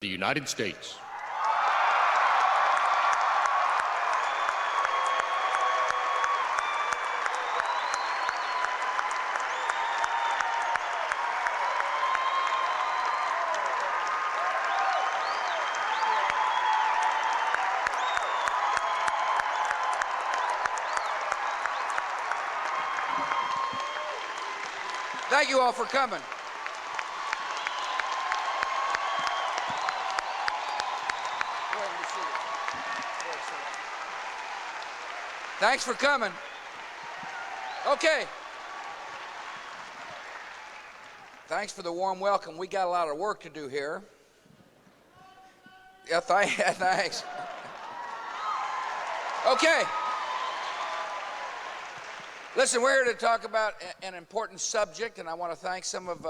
the United States. Thank you all for coming. Thanks for coming. Okay. Thanks for the warm welcome. We got a lot of work to do here. Yeah, thanks. Okay. Listen, we're here to talk about an important subject, and I want to thank some of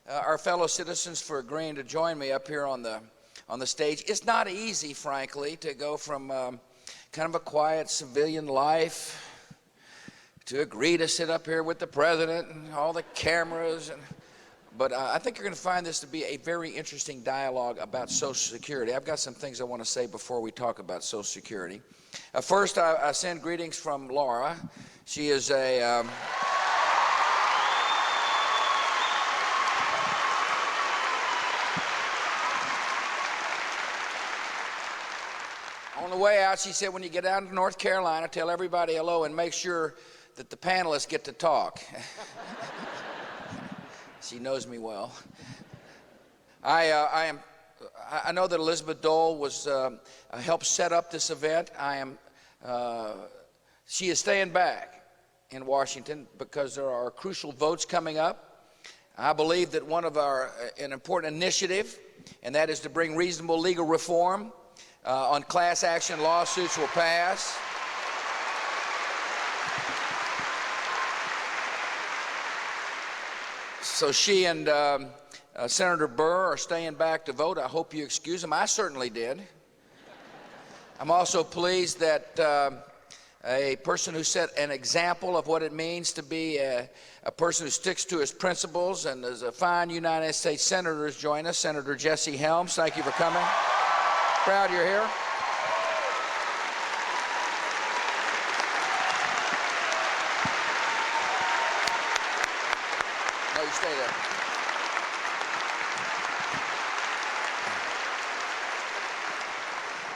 our fellow citizens for agreeing to join me up here on the stage. It's not easy, frankly, to go from kind of a quiet civilian life to agree to sit up here with the president and all the cameras. But I think you're going to find this to be a very interesting dialogue about Social Security. I've got some things I want to say before we talk about Social Security. First, I send greetings from Laura. She is a... On the way out, she said, when you get down to North Carolina, tell everybody hello and make sure that the panelists get to talk. She knows me well. I know that Elizabeth Dole was helped set up this event. She is staying back in Washington because there are crucial votes coming up. I believe that an important initiative, and that is to bring reasonable legal reform on class action lawsuits, will pass. So she and Senator Burr are staying back to vote. I hope you excuse them. I certainly did. I'm also pleased that a person who set an example of what it means to be a person who sticks to his principles and is a fine United States Senator has joined us, Senator Jesse Helms. Thank you for coming. Proud you're here. No, you stay there.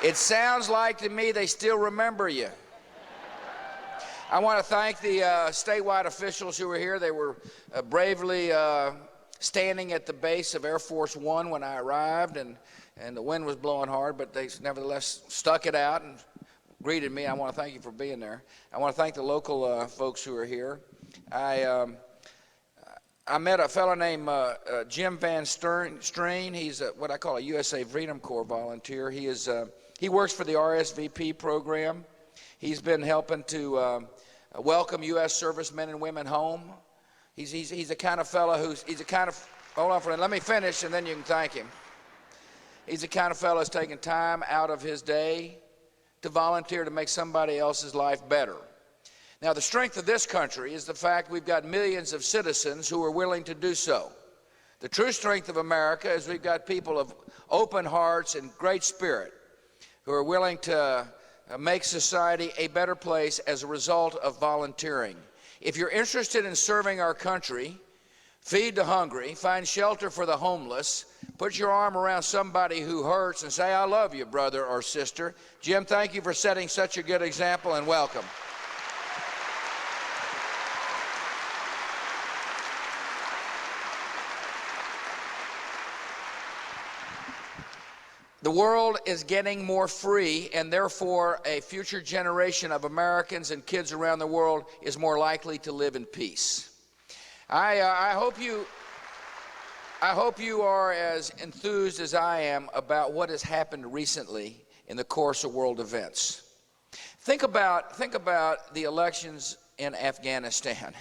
It sounds like to me they still remember you. I want to thank the statewide officials who were here. They were bravely standing at the base of Air Force One when I arrived, and the wind was blowing hard, but they nevertheless stuck it out and greeted me. I want to thank you for being there. I want to thank the local folks who are here. I met a fellow named Jim Van Streen. He's what I call a USA Freedom Corps volunteer. He works for the RSVP program. He's been helping to welcome U.S. servicemen and women home. He's the kind of fellow hold on for a minute, let me finish and then you can thank him. He's the kind of fellow who's taking time out of his day to volunteer to make somebody else's life better. Now, the strength of this country is the fact we've got millions of citizens who are willing to do so. The true strength of America is we've got people of open hearts and great spirit who are willing to make society a better place as a result of volunteering. If you're interested in serving our country, feed the hungry, find shelter for the homeless, put your arm around somebody who hurts and say, I love you, brother or sister. Jim, thank you for setting such a good example, and welcome. The world is getting more free, and therefore a future generation of Americans and kids around the world is more likely to live in peace. I hope you are as enthused as I am about what has happened recently in the course of world events. Think about the elections in Afghanistan.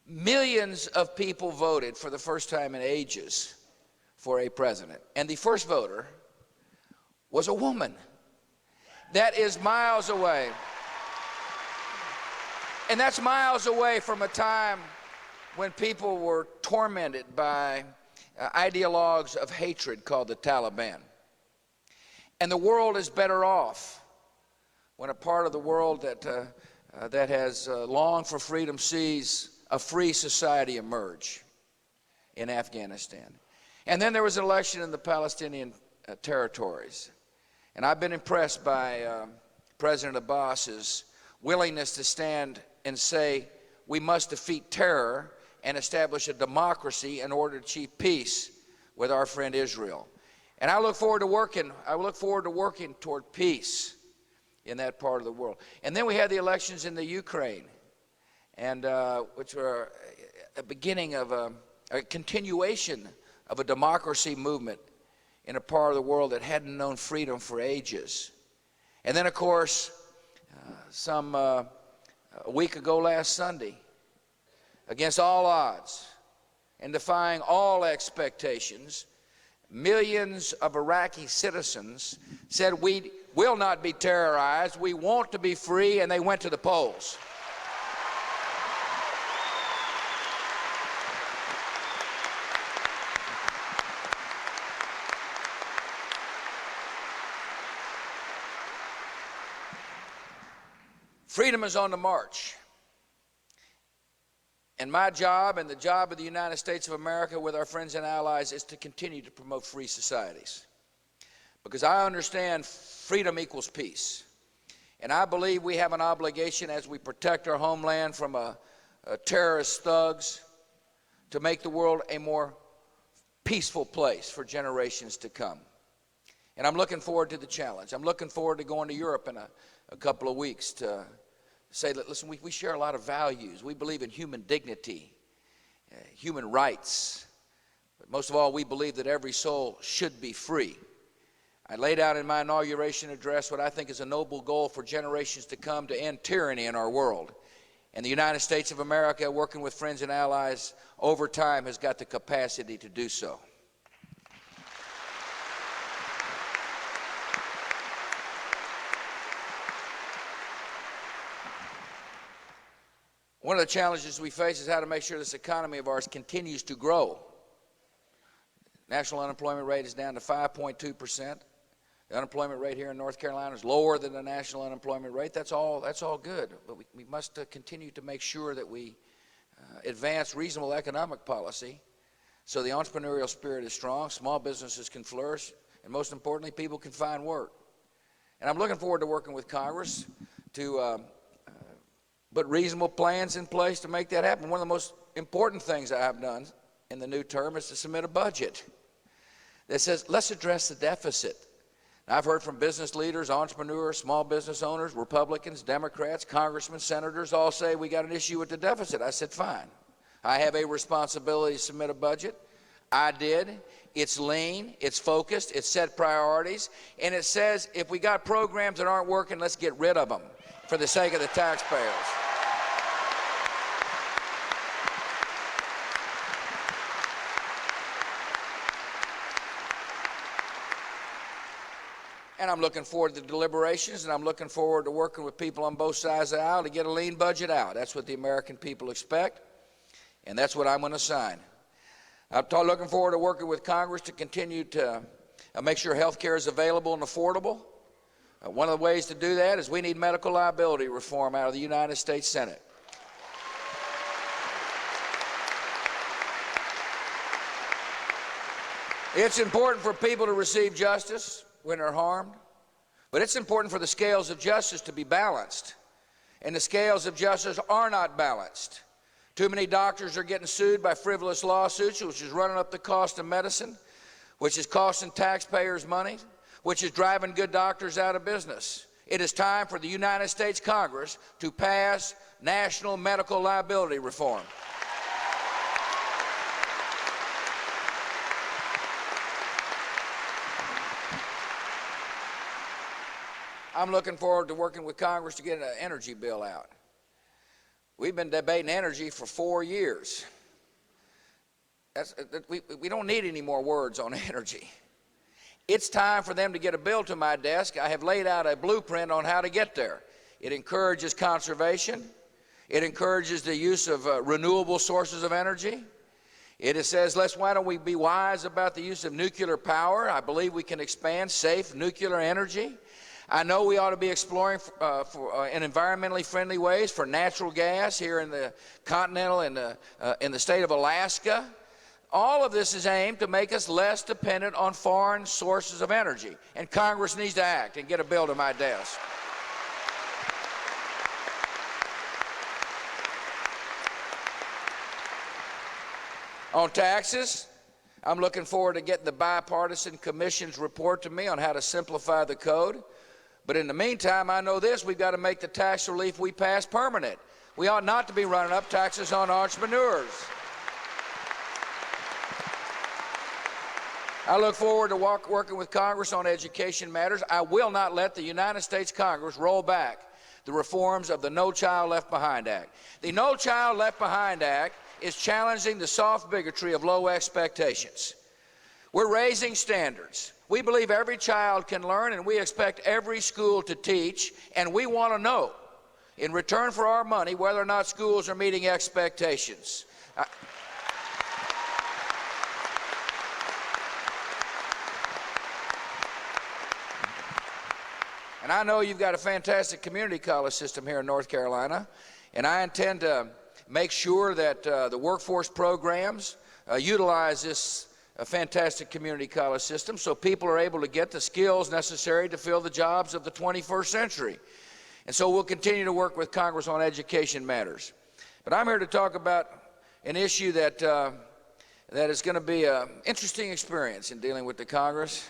Millions of people voted for the first time in ages for a president, and the first voter was a woman. That is miles away. And that's miles away from a time when people were tormented by ideologues of hatred called the Taliban. And the world is better off when a part of the world that has longed for freedom sees a free society emerge in Afghanistan. And then there was an election in the Palestinian territories. And I've been impressed by President Abbas's willingness to stand and say, we must defeat terror and establish a democracy in order to achieve peace with our friend Israel. And I look forward to working toward peace in that part of the world. And then we had the elections in the Ukraine, and which were a beginning of a continuation of a democracy movement in a part of the world that hadn't known freedom for ages. And then, of course, a week ago last Sunday, against all odds and defying all expectations, millions of Iraqi citizens said, we will not be terrorized, we want to be free, and they went to the polls. Freedom is on the march. And my job and the job of the United States of America with our friends and allies is to continue to promote free societies. Because I understand freedom equals peace. And I believe we have an obligation as we protect our homeland from terrorist thugs to make the world a more peaceful place for generations to come. And I'm looking forward to the challenge. I'm looking forward to going to Europe in a couple of weeks to say, listen, we share a lot of values. We believe in human dignity, human rights. But most of all, we believe that every soul should be free. I laid out in my inauguration address what I think is a noble goal for generations to come to end tyranny in our world. And the United States of America, working with friends and allies over time, has got the capacity to do so. One of the challenges we face is how to make sure this economy of ours continues to grow. National unemployment rate is down to 5.2%. The unemployment rate here in North Carolina is lower than the national unemployment rate. That's all good. But we must continue to make sure that we advance reasonable economic policy so the entrepreneurial spirit is strong, small businesses can flourish, and most importantly, people can find work. And I'm looking forward to working with Congress to put reasonable plans in place to make that happen. One of the most important things I've done in the new term is to submit a budget that says, let's address the deficit. Now, I've heard from business leaders, entrepreneurs, small business owners, Republicans, Democrats, congressmen, senators, all say we got an issue with the deficit. I said, fine. I have a responsibility to submit a budget. I did. It's lean, it's focused, it set priorities, and it says if we got programs that aren't working, let's get rid of them for the sake of the taxpayers. And I'm looking forward to the deliberations, and I'm looking forward to working with people on both sides of the aisle to get a lean budget out. That's what the American people expect, and that's what I'm going to sign. I'm looking forward to working with Congress to continue to make sure health care is available and affordable. One of the ways to do that is we need medical liability reform out of the United States Senate. It's important for people to receive justice when they're harmed, but it's important for the scales of justice to be balanced, and the scales of justice are not balanced. Too many doctors are getting sued by frivolous lawsuits, which is running up the cost of medicine, which is costing taxpayers money, which is driving good doctors out of business. It is time for the United States Congress to pass national medical liability reform. I'm looking forward to working with Congress to get an energy bill out. We've been debating energy for 4 years. We don't need any more words on energy. It's time for them to get a bill to my desk. I have laid out a blueprint on how to get there. It encourages conservation. It encourages the use of renewable sources of energy. It says, why don't we be wise about the use of nuclear power? I believe we can expand safe nuclear energy. I know we ought to be exploring in environmentally friendly ways for natural gas here in the continental and in the state of Alaska. All of this is aimed to make us less dependent on foreign sources of energy. And Congress needs to act and get a bill to my desk. On taxes, I'm looking forward to getting the bipartisan commission's report to me on how to simplify the code. But in the meantime, I know this: we've got to make the tax relief we pass permanent. We ought not to be running up taxes on entrepreneurs. I look forward to working with Congress on education matters. I will not let the United States Congress roll back the reforms of the No Child Left Behind Act. The No Child Left Behind Act is challenging the soft bigotry of low expectations. We're raising standards. We believe every child can learn, and we expect every school to teach, and we want to know, in return for our money, whether or not schools are meeting expectations. And I know you've got a fantastic community college system here in North Carolina, and I intend to make sure that the workforce programs utilize this a fantastic community college system so people are able to get the skills necessary to fill the jobs of the 21st century. And so we'll continue to work with Congress on education matters. But I'm here to talk about an issue that is going to be an interesting experience in dealing with the Congress,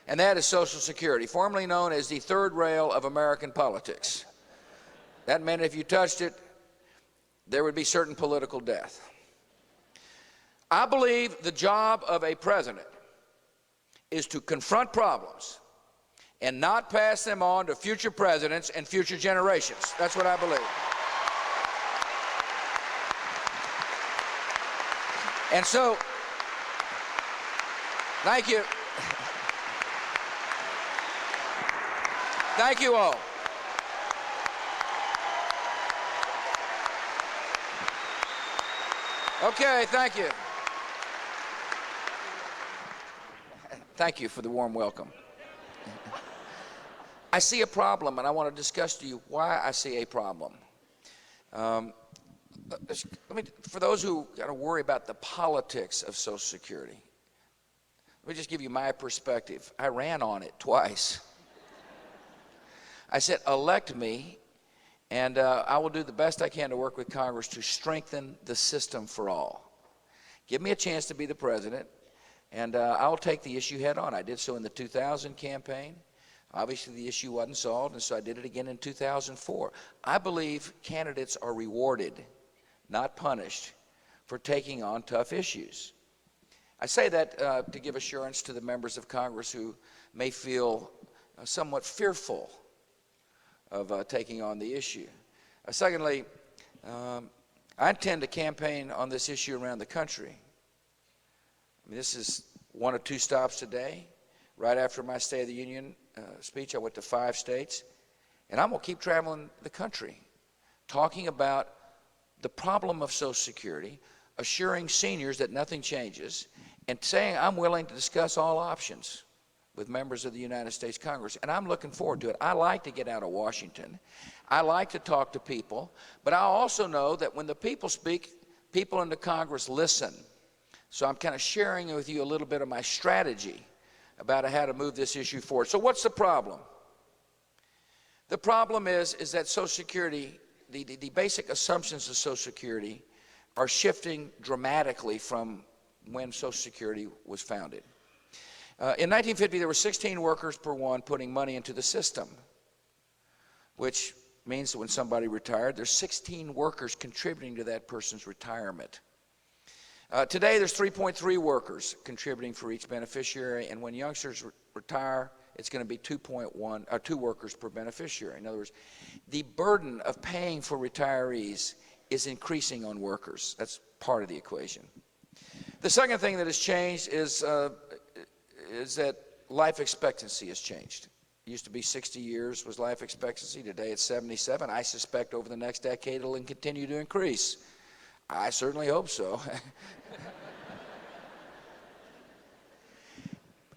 and that is Social Security, formerly known as the third rail of American politics. That meant if you touched it, there would be certain political death. I believe the job of a president is to confront problems and not pass them on to future presidents and future generations. That's what I believe. And so, thank you. Thank you all. Okay, thank you. Thank you for the warm welcome. I see a problem, and I want to discuss to you why I see a problem. For those who got to worry about the politics of Social Security, let me just give you my perspective. I ran on it twice. I said, elect me, and I will do the best I can to work with Congress to strengthen the system for all. Give me a chance to be the president, and I'll take the issue head on. I did so in the 2000 campaign. Obviously, the issue wasn't solved, and so I did it again in 2004. I believe candidates are rewarded, not punished, for taking on tough issues. I say that to give assurance to the members of Congress who may feel somewhat fearful of taking on the issue. Secondly, I intend to campaign on this issue around the country. This is one of two stops today. Right after my State of the Union speech, I went to 5 states, and I'm going to keep traveling the country, talking about the problem of Social Security, assuring seniors that nothing changes, and saying I'm willing to discuss all options with members of the United States Congress, and I'm looking forward to it. I like to get out of Washington. I like to talk to people, but I also know that when the people speak, people in the Congress listen. So I'm kind of sharing with you a little bit of my strategy about how to move this issue forward. So what's the problem? The problem is that Social Security, the basic assumptions of Social Security are shifting dramatically from when Social Security was founded. In 1950, there were 16 workers per one putting money into the system, which means that when somebody retired, there's 16 workers contributing to that person's retirement. Today, there's 3.3 workers contributing for each beneficiary, and when youngsters retire, it's going to be 2 workers per beneficiary. In other words, the burden of paying for retirees is increasing on workers. That's part of the equation. The second thing that has changed is that life expectancy has changed. It used to be 60 years was life expectancy. Today it's 77. I suspect over the next decade it'll continue to increase. I certainly hope so.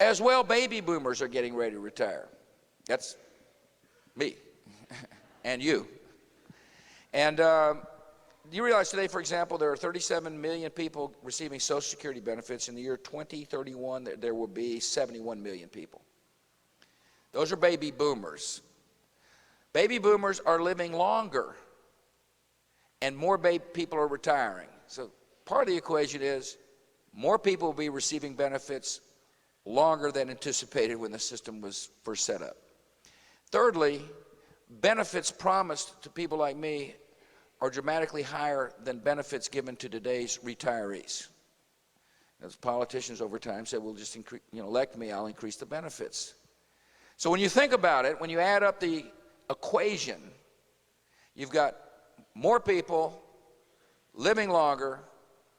As well, baby boomers are getting ready to retire. That's me and you. And you realize today, for example, there are 37 million people receiving Social Security benefits. In the year 2031, there will be 71 million people. Those are baby boomers. Baby boomers are living longer, and more people are retiring. So part of the equation is more people will be receiving benefits longer than anticipated when the system was first set up. Thirdly, benefits promised to people like me are dramatically higher than benefits given to today's retirees. As politicians over time said, well, just elect me, I'll increase the benefits. So when you think about it, when you add up the equation, you've got more people living longer,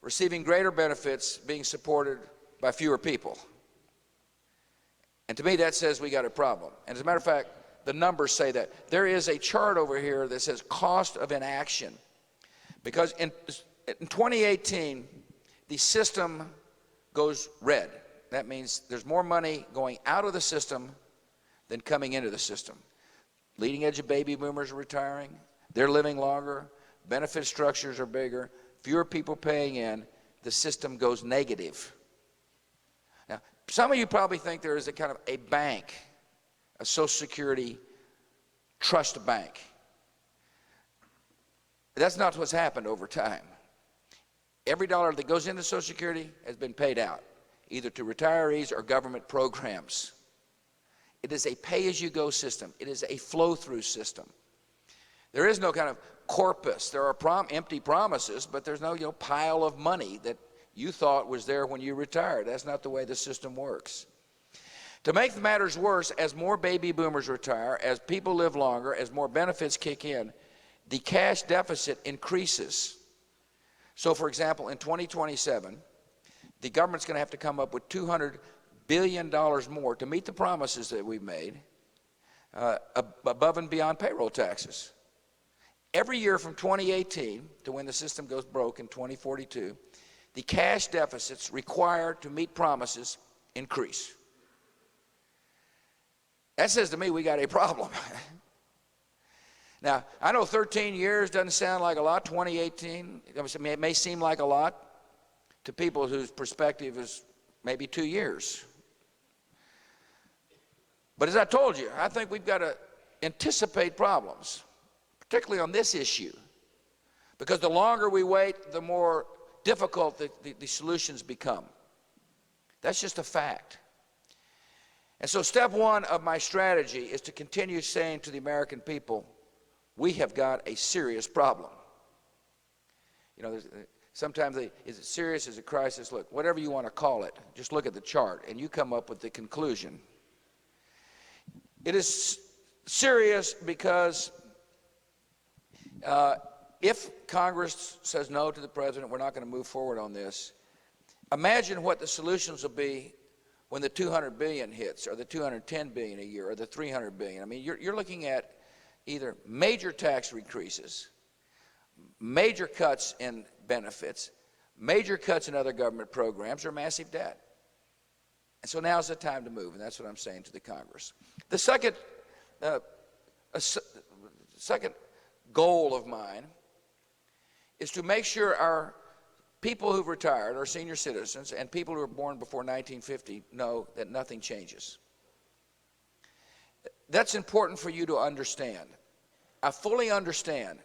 receiving greater benefits, being supported by fewer people. And to me, that says we got a problem. And as a matter of fact, the numbers say that. There is a chart over here that says cost of inaction. Because in 2018, the system goes red. That means there's more money going out of the system than coming into the system. Leading edge of baby boomers are retiring. They're living longer. Benefit structures are bigger. Fewer people paying in. The system goes negative. Now, some of you probably think there is a kind of a bank, a Social Security trust bank. That's not what's happened over time. Every dollar that goes into Social Security has been paid out, either to retirees or government programs. It is a pay-as-you-go system. It is a flow-through system. There is no kind of corpus. There are empty promises, but there's no pile of money that you thought was there when you retired. That's not the way the system works. To make matters worse, as more baby boomers retire, as people live longer, as more benefits kick in, the cash deficit increases. So, for example, in 2027, the government's going to have to come up with $200 billion more to meet the promises that we've made above and beyond payroll taxes. Every year from 2018 to when the system goes broke in 2042, the cash deficits required to meet promises increase. That says to me we got a problem. Now, I know 13 years doesn't sound like a lot, 2018. It may seem like a lot to people whose perspective is maybe 2 years. But as I told you, I think we've got to anticipate problems, particularly on this issue, because the longer we wait, the more difficult the solutions become. That's just a fact. And so step one of my strategy is to continue saying to the American people, we have got a serious problem. Sometimes is it serious, is it crisis? Look, whatever you want to call it, just look at the chart and you come up with the conclusion. It is serious because if Congress says no to the president, we're not going to move forward on this. Imagine what the solutions will be when the $200 billion hits, or the $210 billion a year, or the $300 billion. I mean, you're looking at either major tax increases, major cuts in benefits, major cuts in other government programs, or massive debt. And so now's the time to move, and that's what I'm saying to the Congress. The second goal of mine is to make sure our people who've retired, our senior citizens, and people who were born before 1950 know that nothing changes. That's important for you to understand. I fully understand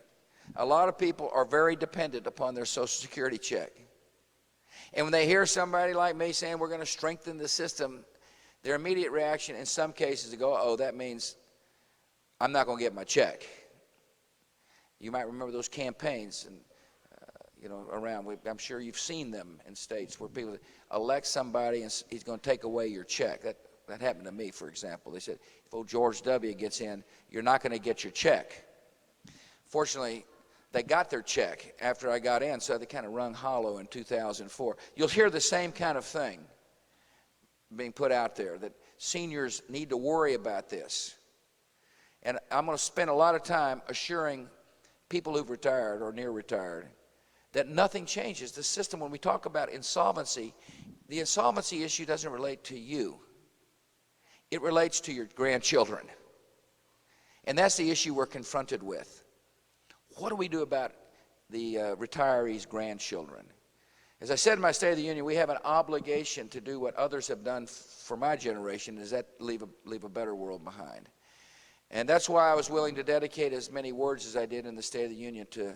a lot of people are very dependent upon their Social Security check. And when they hear somebody like me saying we're going to strengthen the system, their immediate reaction in some cases is to go, oh, that means I'm not going to get my check. You might remember those campaigns and around. I'm sure you've seen them in states where people elect somebody and he's going to take away your check. That happened to me, for example. They said, if old George W. gets in, you're not going to get your check. Fortunately, they got their check after I got in, so they kind of rung hollow in 2004. You'll hear the same kind of thing being put out there, that seniors need to worry about this. And I'm going to spend a lot of time assuring people who've retired or near retired that nothing changes. The system, when we talk about insolvency, the insolvency issue doesn't relate to you. It relates to your grandchildren. And that's the issue we're confronted with. What do we do about the retirees' grandchildren? As I said in my State of the Union, we have an obligation to do what others have done for my generation, is that leave a better world behind. And that's why I was willing to dedicate as many words as I did in the State of the Union to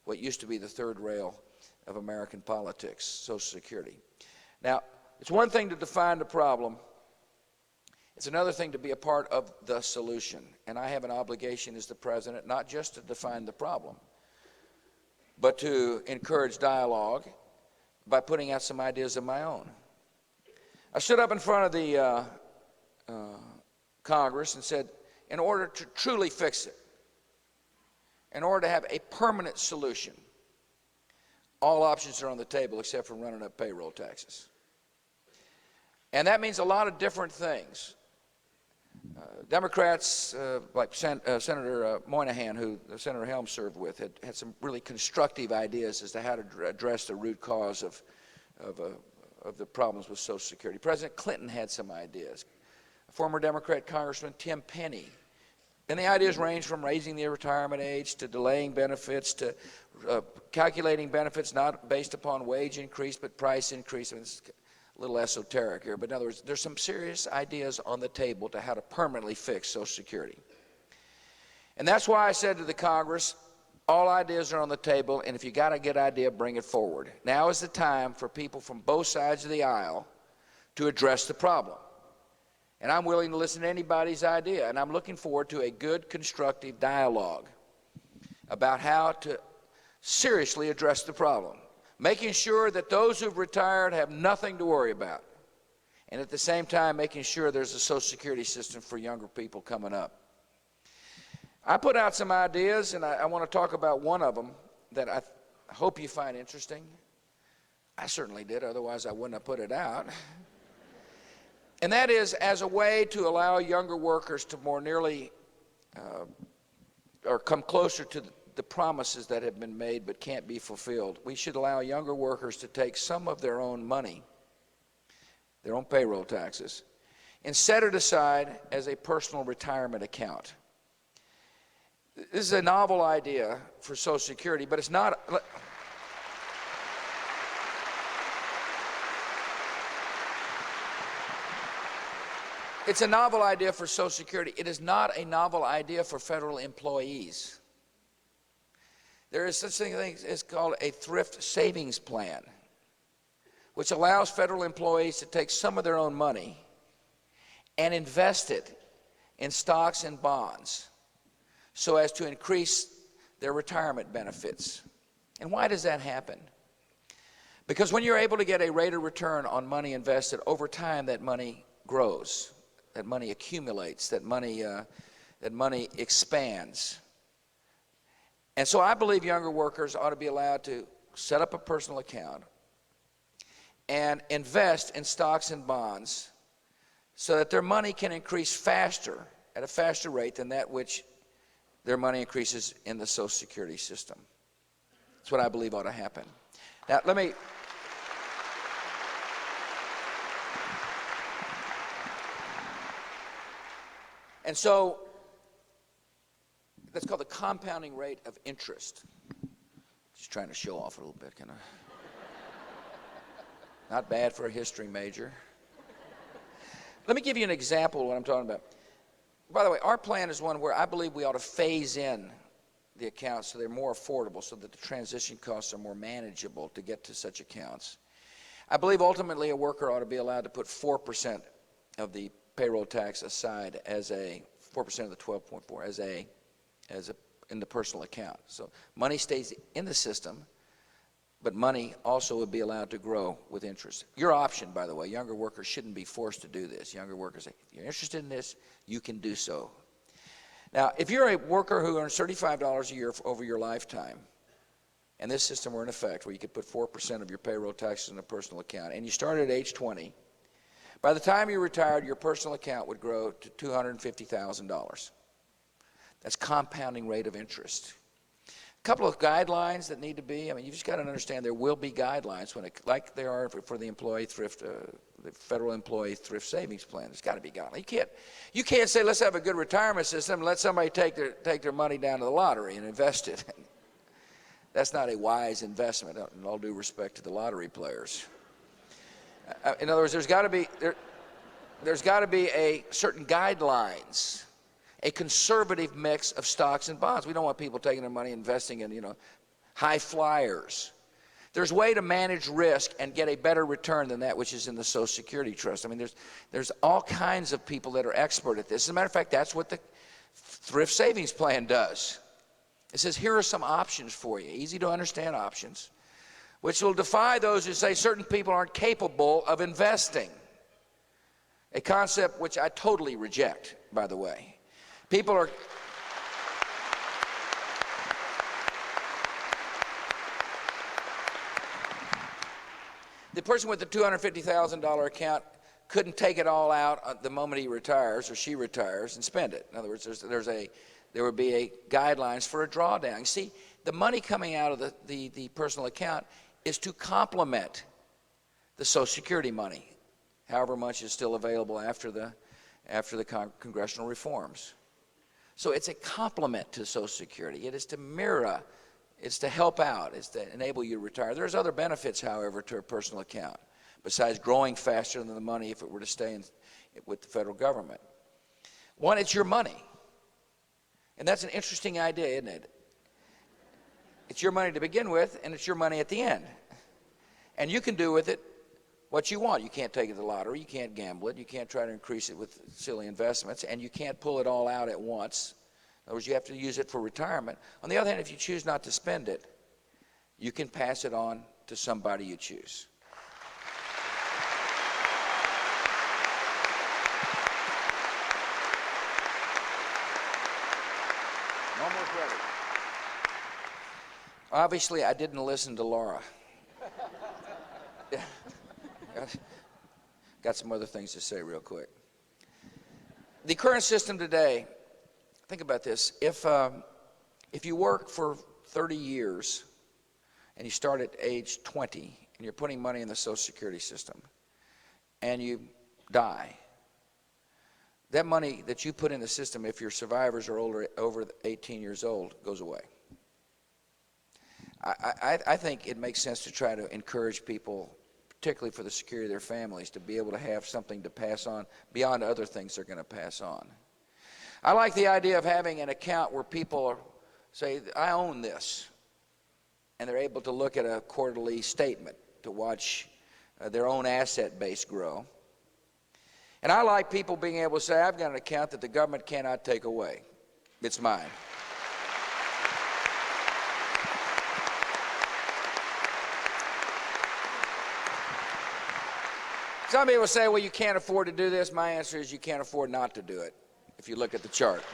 what used to be the third rail of American politics, Social Security. Now, it's one thing to define the problem. It's another thing to be a part of the solution. And I have an obligation as the president not just to define the problem, but to encourage dialogue by putting out some ideas of my own. I stood up in front of the Congress and said, in order to truly fix it, in order to have a permanent solution, all options are on the table except for running up payroll taxes. And that means a lot of different things. Democrats like Senator Moynihan, who Senator Helms served with, had some really constructive ideas as to how to address the root cause of the problems with Social Security. President Clinton had some ideas. Former Democrat Congressman Tim Penny. And the ideas range from raising the retirement age to delaying benefits to calculating benefits not based upon wage increase but price increase. I mean, it's a little esoteric here, but in other words, there's some serious ideas on the table to how to permanently fix Social Security. And that's why I said to the Congress, all ideas are on the table, and if you got a good idea, bring it forward. Now is the time for people from both sides of the aisle to address the problem. And I'm willing to listen to anybody's idea, and I'm looking forward to a good, constructive dialogue about how to seriously address the problem, making sure that those who've retired have nothing to worry about, and at the same time making sure there's a Social Security system for younger people coming up. I put out some ideas, and I want to talk about one of them that I hope you find interesting. I certainly did, otherwise I wouldn't have put it out. And that is as a way to allow younger workers to more nearly or come closer to the promises that have been made but can't be fulfilled. We should allow younger workers to take some of their own money, their own payroll taxes, and set it aside as a personal retirement account. This is a novel idea for Social Security, but it's not. It's a novel idea for Social Security. It is not a novel idea for federal employees. There is such a thing as called a thrift savings plan, which allows federal employees to take some of their own money and invest it in stocks and bonds so as to increase their retirement benefits. And why does that happen? Because when you're able to get a rate of return on money invested, over time that money grows, that money accumulates, that money expands. And so I believe younger workers ought to be allowed to set up a personal account and invest in stocks and bonds so that their money can increase faster, at a faster rate than that which their money increases in the Social Security system. That's what I believe ought to happen. Now, let me... And so, that's called the compounding rate of interest. Just trying to show off a little bit, kind of. Not bad for a history major. Let me give you an example of what I'm talking about. By the way, our plan is one where I believe we ought to phase in the accounts so they're more affordable, so that the transition costs are more manageable to get to such accounts. I believe ultimately a worker ought to be allowed to put 4% of the payroll tax aside as a 4% of the 12.4 as a in the personal account. So money stays in the system, but money also would be allowed to grow with interest. Your option, by the way, younger workers shouldn't be forced to do this. Younger workers, if you're interested in this, you can do so. Now, if you're a worker who earns $35 a year over your lifetime, and this system were in effect where you could put 4% of your payroll taxes in a personal account, and you started at age 20, by the time you retired, your personal account would grow to $250,000. That's compounding rate of interest. couple of guidelines that need to be. I mean, you just got to understand there will be guidelines like there are for the employee thrift, the federal employee thrift savings plan. There's got to be guidelines. You can't say let's have a good retirement system and let somebody take their money down to the lottery and invest it. That's not a wise investment. In all due respect to the lottery players. In other words, there's got to be a certain guidelines. A conservative mix of stocks and bonds. We don't want people taking their money investing in, high flyers. There's a way to manage risk and get a better return than that which is in the Social Security Trust. I mean, there's all kinds of people that are expert at this. As a matter of fact, that's what the thrift savings plan does. It says, here are some options for you, easy to understand options, which will defy those who say certain people aren't capable of investing. A concept which I totally reject, by the way. People are the person with the $250,000 account couldn't take it all out at the moment he retires or she retires and spend it. In other words, there would be a guidelines for a drawdown. You see, the money coming out of the personal account is to complement the Social Security money, however much is still available after the congressional reforms. So it's a complement to Social Security. It is to mirror, it's to help out, it's to enable you to retire. There's other benefits, however, to a personal account, besides growing faster than the money if it were to stay with the federal government. One, it's your money. And that's an interesting idea, isn't it? It's your money to begin with, and it's your money at the end. And you can do with it what you want. You can't take it to the lottery, you can't gamble it, you can't try to increase it with silly investments, and you can't pull it all out at once. In other words, you have to use it for retirement. On the other hand, if you choose not to spend it, you can pass it on to somebody you choose. No more credit. Obviously, I didn't listen to Laura. Got some other things to say real quick. The current system today, think about this. If you work for 30 years and you start at age 20 and you're putting money in the Social Security system and you die, that money that you put in the system, if your survivors are over 18 years old, goes away. I think it makes sense to try to encourage people, particularly for the security of their families, to be able to have something to pass on beyond other things they're going to pass on. I like the idea of having an account where people say, I own this, and they're able to look at a quarterly statement to watch their own asset base grow. And I like people being able to say, I've got an account that the government cannot take away. It's mine. Some people say, well, you can't afford to do this. My answer is you can't afford not to do it, if you look at the chart.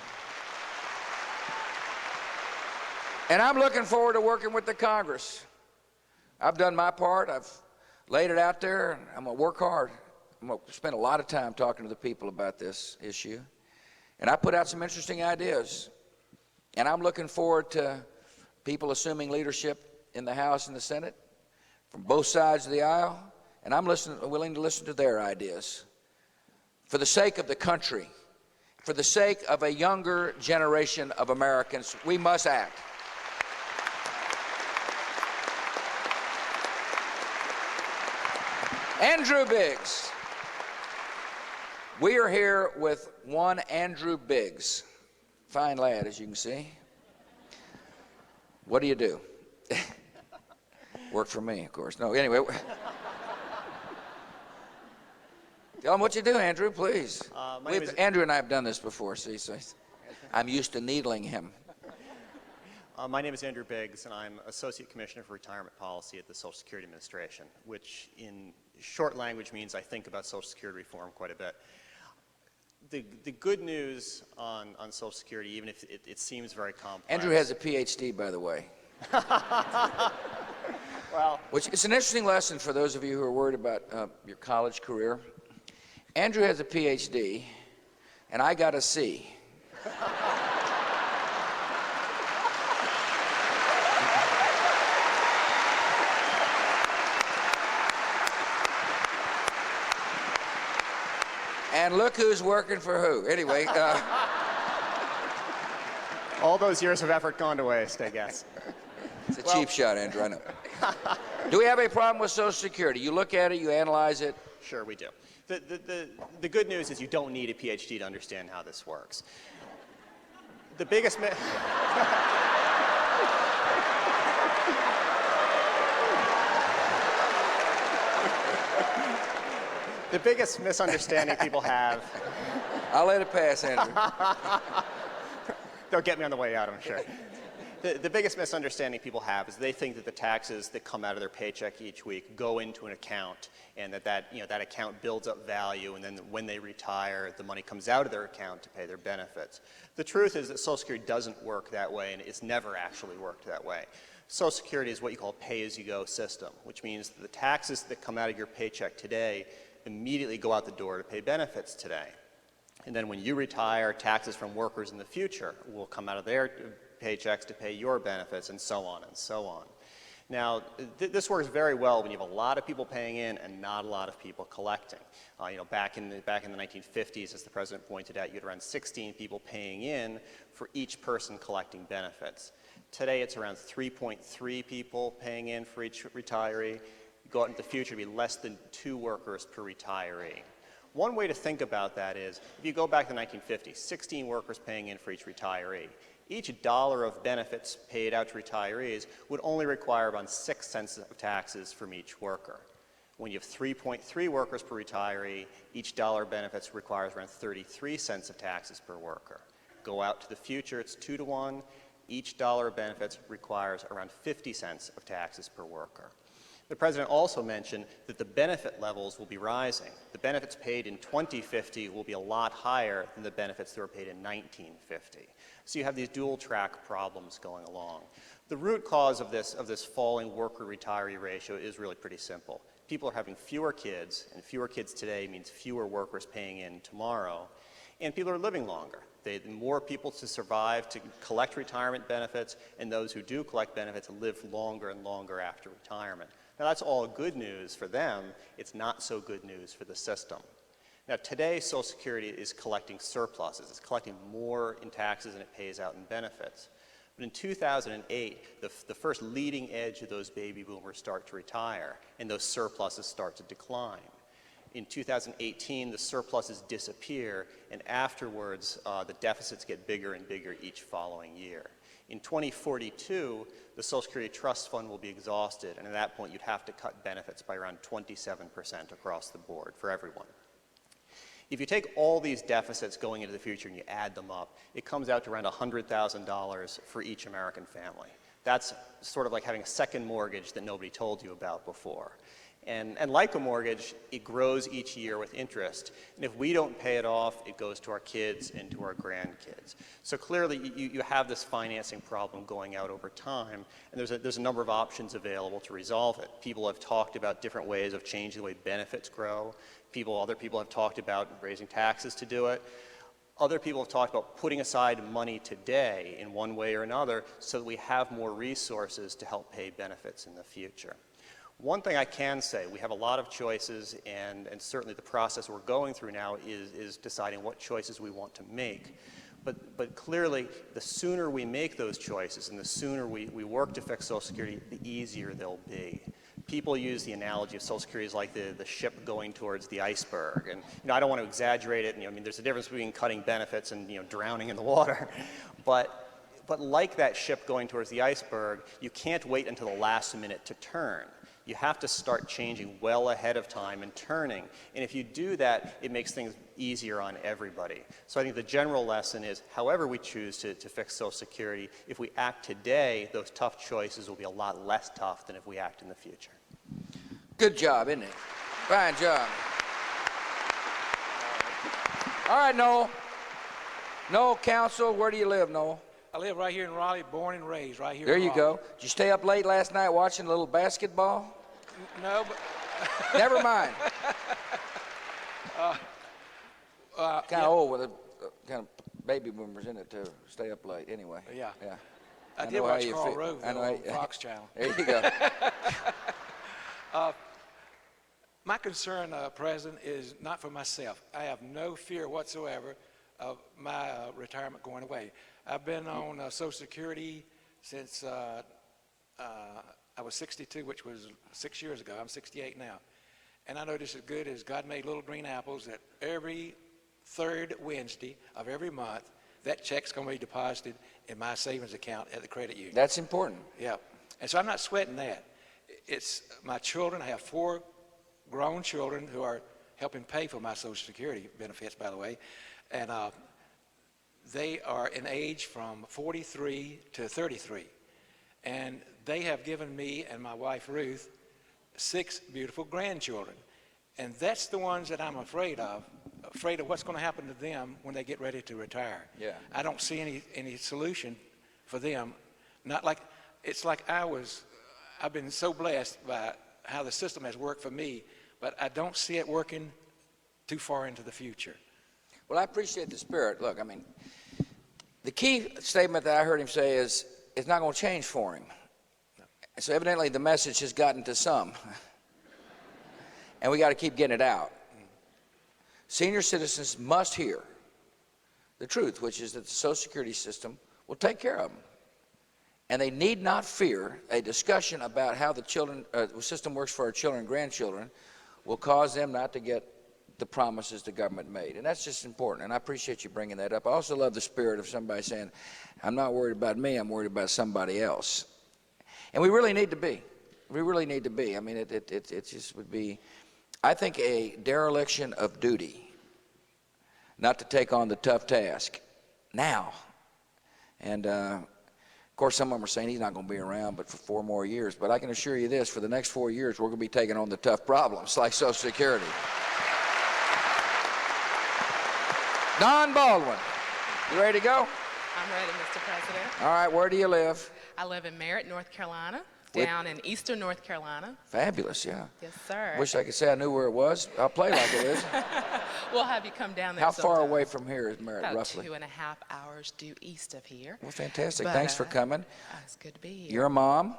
And I'm looking forward to working with the Congress. I've done my part. I've laid it out there, and I'm going to work hard. I'm going to spend a lot of time talking to the people about this issue. And I put out some interesting ideas. And I'm looking forward to people assuming leadership in the House and the Senate from both sides of the aisle. And I'm willing to listen to their ideas. For the sake of the country, for the sake of a younger generation of Americans, we must act. Andrew Biggs. We are here with one Andrew Biggs. Fine lad, as you can see. What do you do? Work for me, of course. No, anyway. Tell them what you do, Andrew, please. Andrew and I have done this before, see, so I'm used to needling him. My name is Andrew Biggs, and I'm Associate Commissioner for Retirement Policy at the Social Security Administration, which in short language means I think about Social Security reform quite a bit. The good news on Social Security, even if it seems very complex. Andrew has a PhD, by the way. Well, which is an interesting lesson for those of you who are worried about your college career. Andrew has a PhD, and I got a C. And look who's working for who. Anyway. All those years of effort gone to waste, I guess. It's a cheap shot, Andrew, I know. Do we have a problem with Social Security? You look at it, you analyze it. Sure, we do. The good news is you don't need a PhD to understand how this works. The biggest the biggest misunderstanding people have. I'll let it pass, Andrew. They'll get me on the way out, I'm sure. The biggest misunderstanding people have is they think that the taxes that come out of their paycheck each week go into an account, and that account builds up value, and then when they retire, the money comes out of their account to pay their benefits. The truth is that Social Security doesn't work that way, and it's never actually worked that way. Social Security is what you call a pay-as-you-go system, which means that the taxes that come out of your paycheck today immediately go out the door to pay benefits today. And then when you retire, taxes from workers in the future will come out of their paychecks to pay your benefits, and so on and so on. Now, this works very well when you have a lot of people paying in and not a lot of people collecting. Back in the 1950s, as the president pointed out, you had around 16 people paying in for each person collecting benefits. Today, it's around 3.3 people paying in for each retiree. Go out into the future, it'll be less than 2 workers per retiree. One way to think about that is, if you go back to the 1950s, 16 workers paying in for each retiree. Each dollar of benefits paid out to retirees would only require about 6 cents of taxes from each worker. When you have 3.3 workers per retiree, each dollar of benefits requires around 33 cents of taxes per worker. Go out to the future, it's 2 to 1. Each dollar of benefits requires around 50 cents of taxes per worker. The president also mentioned that the benefit levels will be rising. The benefits paid in 2050 will be a lot higher than the benefits that were paid in 1950. So you have these dual track problems going along. The root cause of this falling worker-retiree ratio is really pretty simple. People are having fewer kids, and fewer kids today means fewer workers paying in tomorrow, and people are living longer. They have more people to survive to collect retirement benefits, and those who do collect benefits live longer and longer after retirement. Now, that's all good news for them. It's not so good news for the system. Now, today, Social Security is collecting surpluses. It's collecting more in taxes than it pays out in benefits. But in 2008, the first leading edge of those baby boomers start to retire, and those surpluses start to decline. In 2018, the surpluses disappear, and afterwards, the deficits get bigger and bigger each following year. In 2042, the Social Security Trust Fund will be exhausted, and at that point, you'd have to cut benefits by around 27% across the board for everyone. If you take all these deficits going into the future and you add them up, it comes out to around $100,000 for each American family. That's sort of like having a second mortgage that nobody told you about before. And like a mortgage, it grows each year with interest. And if we don't pay it off, it goes to our kids and to our grandkids. So clearly, you have this financing problem going out over time, and there's a number of options available to resolve it. People have talked about different ways of changing the way benefits grow. Other people have talked about raising taxes to do it. Other people have talked about putting aside money today in one way or another so that we have more resources to help pay benefits in the future. One thing I can say, we have a lot of choices, and certainly the process we're going through now is deciding what choices we want to make. But clearly, the sooner we make those choices and the sooner we work to fix Social Security, the easier they'll be. People use the analogy of Social Security as like the ship going towards the iceberg. And I don't want to exaggerate it. There's a difference between cutting benefits and drowning in the water. But like that ship going towards the iceberg, you can't wait until the last minute to turn. You have to start changing well ahead of time and turning. And if you do that, it makes things easier on everybody. So I think the general lesson is, however we choose to fix Social Security, if we act today, those tough choices will be a lot less tough than if we act in the future. Good job, isn't it? Fine job. All right, Noel. Noel, counsel, where do you live, Noel? I live right here in Raleigh, born and raised right here. There in you Raleigh. go. Did you stay up late last night watching a little basketball? No, but Never mind. Kind of old with a kind of baby boomers in it to stay up late. Anyway. Yeah. Yeah. I did know how watch you Carl feel. Rove I know on how- Fox Channel. There you go. My concern, President, is not for myself. I have no fear whatsoever of my retirement going away. I've been on Social Security since I was 62, which was 6 years ago. I'm 68 now. And I know just as good as God made little green apples that every third Wednesday of every month, that check's going to be deposited in my savings account at the credit union. That's important. Yeah. And so I'm not sweating that. It's my children. I have 4 grown children who are helping pay for my Social Security benefits, by the way. And they are in age from 43 to 33. And they have given me and my wife, Ruth, 6 beautiful grandchildren. And that's the ones that I'm afraid of what's going to happen to them when they get ready to retire. Yeah. I don't see any solution for them. Not like, it's like I've been so blessed by how the system has worked for me, but I don't see it working too far into the future. Well, I appreciate the spirit. Look, I mean, the key statement that I heard him say is it's not going to change for him. So evidently the message has gotten to some. And we got to keep getting it out. Senior citizens must hear the truth, which is that the Social Security system will take care of them. And they need not fear a discussion about how the system works for our children and grandchildren will cause them not to get the promises the government made. And that's just important. And I appreciate you bringing that up. I also love the spirit of somebody saying, I'm not worried about me, I'm worried about somebody else. And we really need to be. We really need to be. I mean, it just would be, I think, a dereliction of duty not to take on the tough task now. And, of course, some of them are saying he's not going to be around but for 4 more years. But I can assure you this, for the next 4 years, we're going to be taking on the tough problems like Social Security. Don Baldwin, you ready to go? I'm ready, Mr. President. All right, where do you live? I live in Merritt, North Carolina, down in eastern North Carolina. Fabulous, yeah. Yes, sir. Wish I could say I knew where it was. I'll play like it is. We'll have you come down there How far sometime. away from here is Merritt, About roughly? 2.5 hours due east of here. Well, fantastic. But, Thanks for coming. It's good to be here. You're a mom?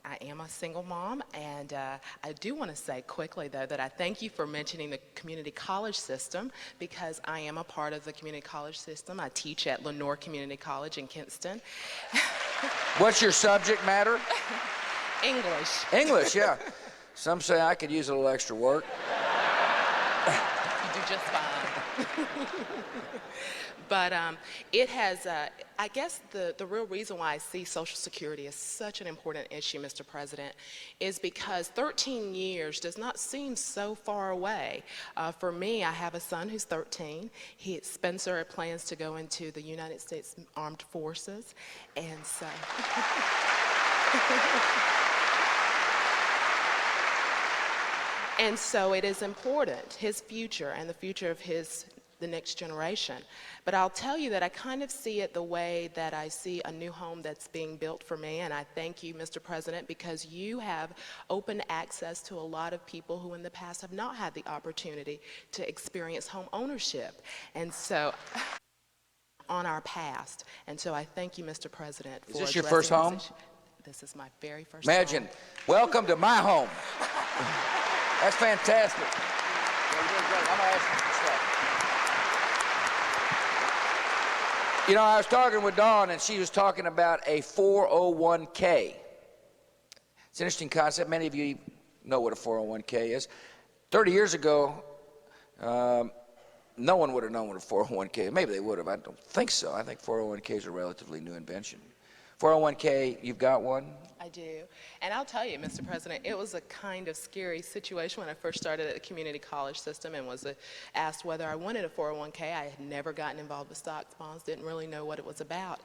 I am a single mom, and I do want to say quickly, though, that I thank you for mentioning the community college system, because I am a part of the community college system. I teach at Lenore Community College in Kinston. What's your subject matter? English. English, yeah. Some say I could use a little extra work. You do just fine. But it has, I guess the real reason why I see Social Security as such an important issue, Mr. President, is because 13 years does not seem so far away. For me, I have a son who's 13. Spencer plans to go into the United States Armed Forces, and so... And so it is important, his future and the future of the next generation. But I'll tell you that I kind of see it the way that I see a new home that's being built for me, and I thank you, Mr. President, because you have opened access to a lot of people who in the past have not had the opportunity to experience home ownership. And so, on our past. And so I thank you, Mr. President, for Is this your first home? issue. This is my very first Imagine, home. welcome to my home. That's fantastic. Well, you're doing great. I'm going to ask you some stuff. You know, I was talking with Dawn, and she was talking about a 401k. It's an interesting concept. Many of you know what a 401k is. 30 years ago, no one would have known what a 401k is. Maybe they would have. I don't think so. I think 401k is a relatively new invention. 401k, you've got one? I do. And I'll tell you, Mr. President, it was a kind of scary situation when I first started at the community college system and was asked whether I wanted a 401k. I had never gotten involved with stocks, bonds, didn't really know what it was about.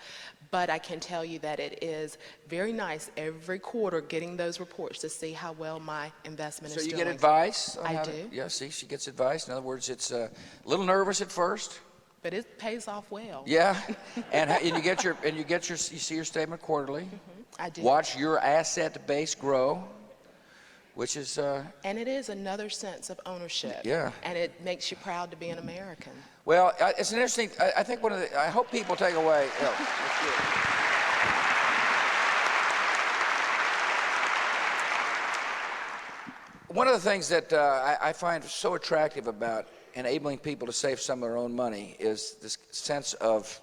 But I can tell you that it is very nice every quarter getting those reports to see how well my investment is doing. So you get advice? I do. Yeah, see, she gets advice. In other words, it's a little nervous at first. But it pays off well. Yeah, and you see your statement quarterly. I do. Watch your asset base grow, which is. And it is another sense of ownership. Yeah. And it makes you proud to be an American. Well, it's an interesting. I think I hope people take away. One of the things that I find so attractive about enabling people to save some of their own money is this sense of,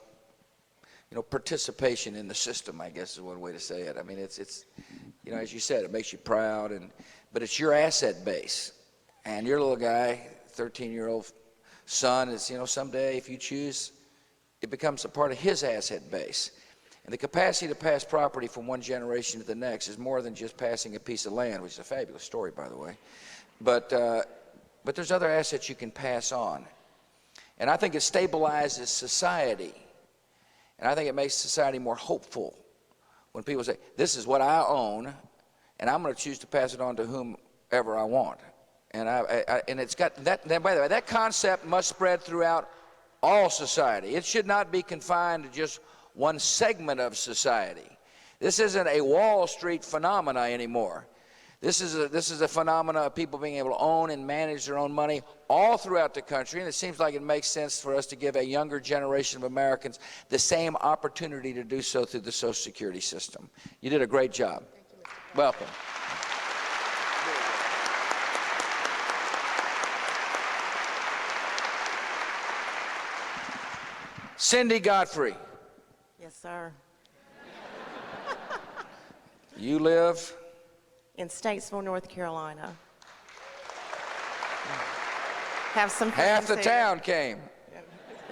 participation in the system, I guess is one way to say it. I mean, it's as you said, it makes you proud, but it's your asset base. And your little guy, 13-year-old son, is, someday, if you choose, it becomes a part of his asset base. And the capacity to pass property from one generation to the next is more than just passing a piece of land, which is a fabulous story, by the way. But there's other assets you can pass on. And I think it stabilizes society. And I think it makes society more hopeful when people say, this is what I own, and I'm going to choose to pass it on to whomever I want. And and it's got that. By the way, that concept must spread throughout all society. It should not be confined to just one segment of society. This isn't a Wall Street phenomena anymore. This is a phenomena of people being able to own and manage their own money all throughout the country, and it seems like it makes sense for us to give a younger generation of Americans the same opportunity to do so through the Social Security system. You did a great job. Thank you, Mr. Welcome. Cindy Godfrey, Yes, sir. you live In Statesville, North Carolina. Have some half friends the here. town came.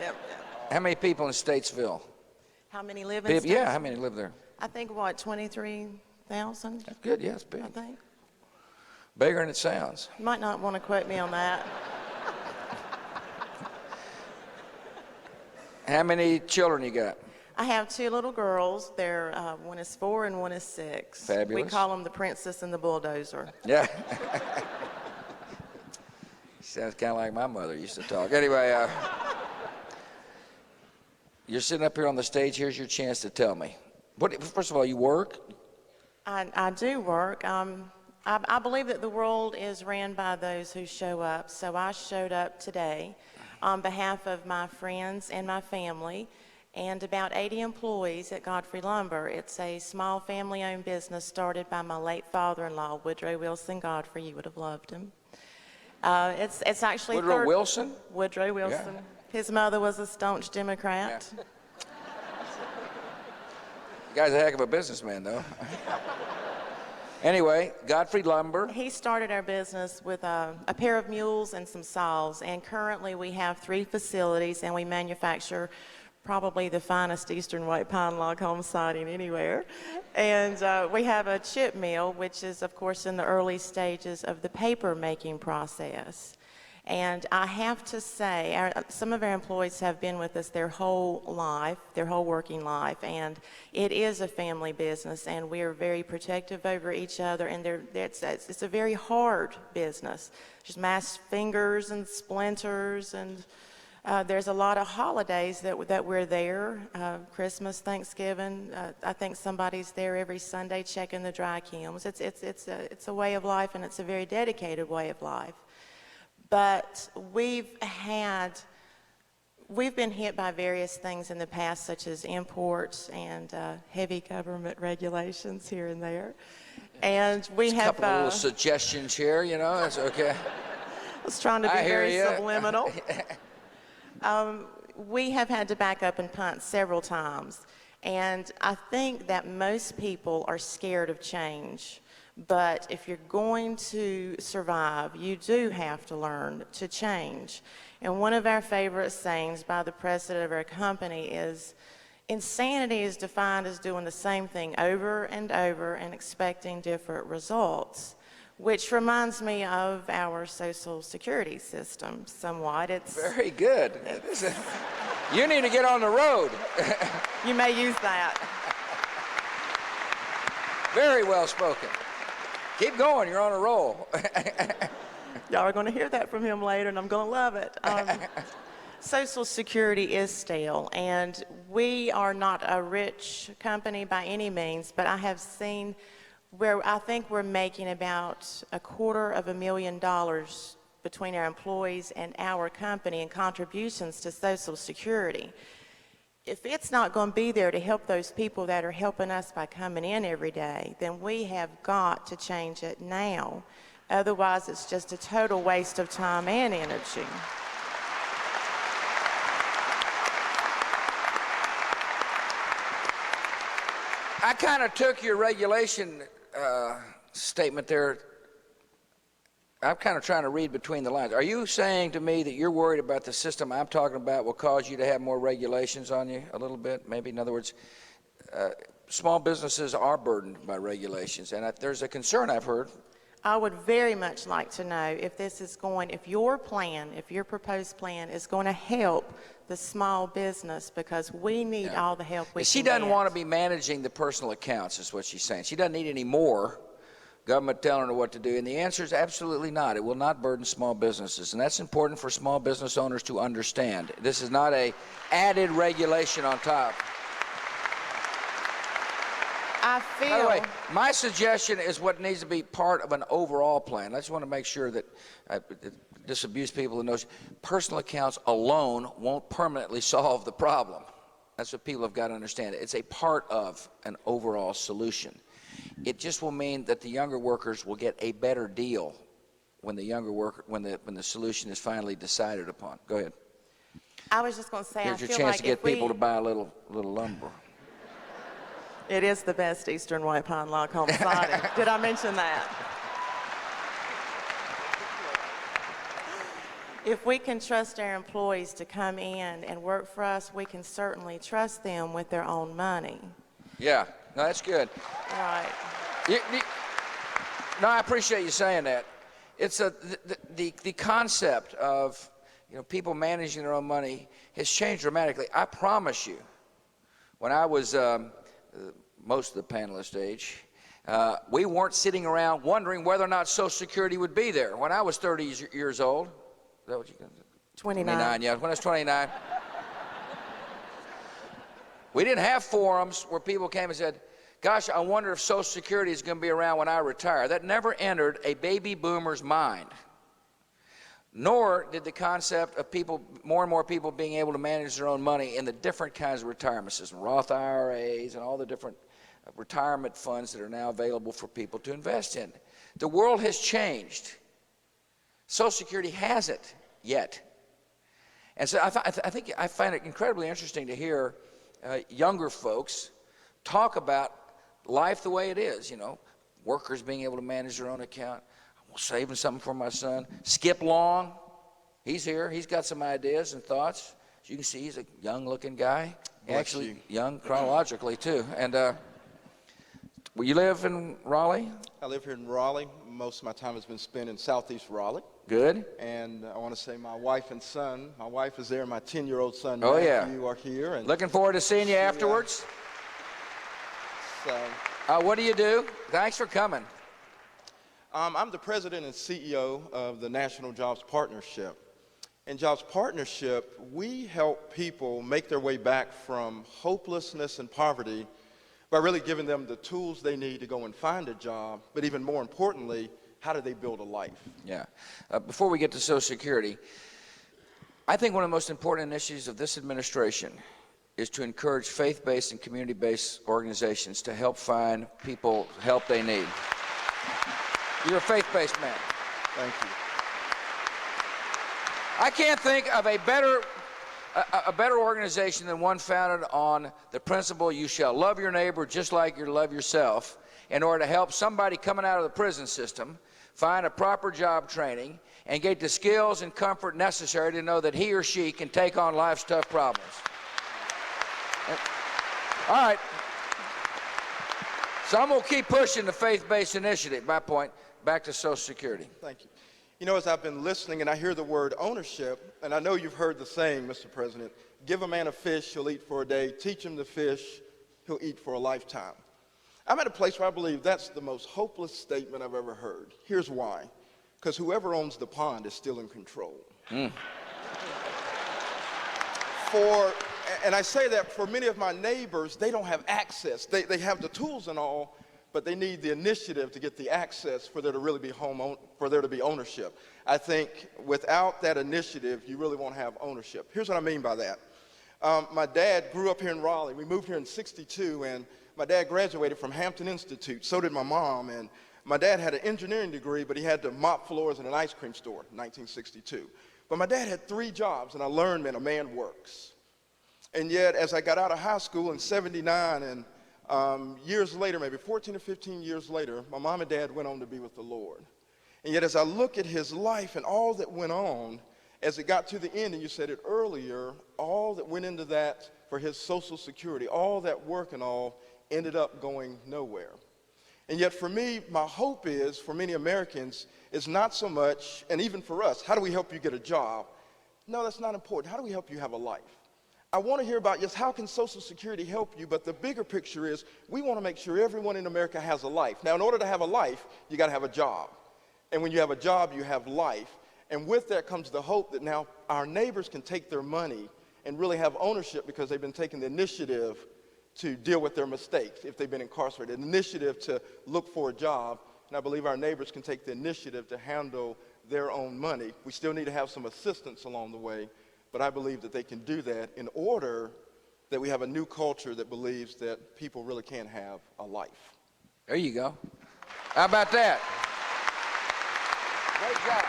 Yep. How many people in Statesville? How many live in Statesville? Yeah, how many live there? I think, 23,000, That's good, yeah, it's big. I think. Bigger than it sounds. You might not want to quote me on that. How many children you got? I have 2 little girls. They're one is 4 and one is 6. Fabulous. We call them the princess and the bulldozer. Yeah. Sounds kind of like my mother used to talk. Anyway, you're sitting up here on the stage. Here's your chance to tell me. First of all, you work? I do work. I believe that the world is ran by those who show up. So I showed up today on behalf of my friends and my family and about 80 employees at Godfrey Lumber. It's a small family-owned business started by my late father-in-law, Woodrow Wilson Godfrey. You would have loved him. It's actually Woodrow Wilson? Woodrow Wilson. Yeah. His mother was a staunch Democrat. Yeah. The guy's a heck of a businessman, though. Anyway, Godfrey Lumber. He started our business with a pair of mules and some saws, and currently we have 3 facilities, and we manufacture probably the finest eastern white pine log home siding anywhere. And we have a chip mill, which is, of course, in the early stages of the paper making process. And I have to say, some of our employees have been with us their whole life, their whole working life, and it is a family business, and we are very protective over each other, and it's a very hard business. There's mass fingers and splinters, and there's a lot of holidays that we're there, Christmas, Thanksgiving. I think somebody's there every Sunday checking the dry kilns. It's a way of life, and it's a very dedicated way of life. But we've been hit by various things in the past, such as imports and heavy government regulations here and there. And we have A couple of little suggestions here, that's okay. I was trying to be very subliminal. We have had to back up and punt several times. And I think that most people are scared of change. But if you're going to survive, you do have to learn to change. And one of our favorite sayings by the president of our company is, insanity is defined as doing the same thing over and over and expecting different results, which reminds me of our Social Security system somewhat. It's very good. You need to get on the road. You may use that. Very well spoken. Keep going, you're on a roll. Y'all are going to hear that from him later, and I'm going to love it. Social Security is stale, and we are not a rich company by any means, but I have seen where I think we're making about $250,000 between our employees and our company in contributions to Social Security. If it's not going to be there to help those people that are helping us by coming in every day, then we have got to change it now, Otherwise, it's just a total waste of time and energy. I kind of took your regulation statement there. I'm kind of trying to read between the lines. Are you saying to me that you're worried about the system I'm talking about will cause you to have more regulations on you a little bit? Maybe, in other words, small businesses are burdened by regulations, and there's a concern I've heard. I would very much like to know if this is going, if your plan, if your proposed plan is going to help the small business, because we need all the help we can She doesn't get. want to be managing the personal accounts, is what she's saying. She doesn't need any more government telling her what to do, and the answer is absolutely not. It will not burden small businesses, and that's important for small business owners to understand. This is not a added regulation on top. I feel. By the way, my suggestion is what needs to be part of an overall plan. I just want to make sure that disabuse people who know personal accounts alone won't permanently solve the problem. That's what people have got to understand. It's a part of an overall solution. It just will mean that the younger workers will get a better deal when the solution is finally decided upon. Go ahead. I was just going to say, Here's I your feel chance like to get if we, people to buy a little lumber. It is the best Eastern White Pine Log Home siding. Did I mention that? If we can trust our employees to come in and work for us, we can certainly trust them with their own money. Yeah, no, that's good. Right. No, I appreciate you saying that. It's the concept of people managing their own money has changed dramatically. I promise you, when I was most of the panelist age, we weren't sitting around wondering whether or not Social Security would be there. When I was 30 years old, is that what you got? 29. Yeah, when I was 29. We didn't have forums where people came and said, gosh, I wonder if Social Security is going to be around when I retire. That never entered a baby boomer's mind. Nor did the concept of more and more people being able to manage their own money in the different kinds of retirement systems, Roth IRAs and all the different retirement funds that are now available for people to invest in. The world has changed. Social Security hasn't yet. And so I find it incredibly interesting to hear younger folks talk about life the way it is, workers being able to manage their own account. I'm saving something for my son. Skip Long, he's here. He's got some ideas and thoughts. As you can see, he's a young-looking guy. Actually, young chronologically, too. And you live in Raleigh? I live here in Raleigh. Most of my time has been spent in southeast Raleigh. Good. And I want to say my wife and son. My wife is there. My 10-year-old son, oh, Matthew, yeah. are here. And looking forward to seeing you afterwards. What do you do? Thanks for coming. I'm the president and CEO of the National Jobs Partnership. In Jobs Partnership, we help people make their way back from hopelessness and poverty by really giving them the tools they need to go and find a job, but even more importantly, how do they build a life? Yeah. Before we get to Social Security, I think one of the most important initiatives of this administration is to encourage faith-based and community-based organizations to help find people help they need. You're a faith-based man. Thank you. I can't think of a better organization than one founded on the principle you shall love your neighbor just like you love yourself, in order to help somebody coming out of the prison system find a proper job training and get the skills and comfort necessary to know that he or she can take on life's tough problems. All right. So I'm going to keep pushing the faith-based initiative. My point, back to Social Security. Thank you. You know, as I've been listening and I hear the word ownership, and I know you've heard the saying, Mr. President, give a man a fish, he'll eat for a day. Teach him to fish, he'll eat for a lifetime. I'm at a place where I believe that's the most hopeless statement I've ever heard. Here's why. Because whoever owns the pond is still in control. And I say that for many of my neighbors, they don't have access. They have the tools and all, but they need the initiative to get the access for there to really be for there to be ownership. I think without that initiative, you really won't have ownership. Here's what I mean by that. My dad grew up here in Raleigh. We moved here in '62, and my dad graduated from Hampton Institute. So did my mom, and My dad had an engineering degree, but he had to mop floors in an ice cream store in 1962. But my dad had 3 jobs, and I learned, man, a man works. And yet, as I got out of high school in '79, and years later, maybe 14 or 15 years later, my mom and dad went on to be with the Lord. And yet, as I look at his life and all that went on, as it got to the end, and you said it earlier, all that went into that for his Social Security, all that work and all, ended up going nowhere. And yet for me, my hope is, for many Americans, is not so much, and even for us, how do we help you get a job? No, that's not important. How do we help you have a life? I want to hear about, yes, how can Social Security help you? But the bigger picture is, we want to make sure everyone in America has a life. Now, in order to have a life, you got to have a job. And when you have a job, you have life. And with that comes the hope that now our neighbors can take their money and really have ownership because they've been taking the initiative to deal with their mistakes if they've been incarcerated, an initiative to look for a job. And I believe our neighbors can take the initiative to handle their own money. We still need to have some assistance along the way, but I believe that they can do that in order that we have a new culture that believes that people really can have a life. There you go. How about that? Great job.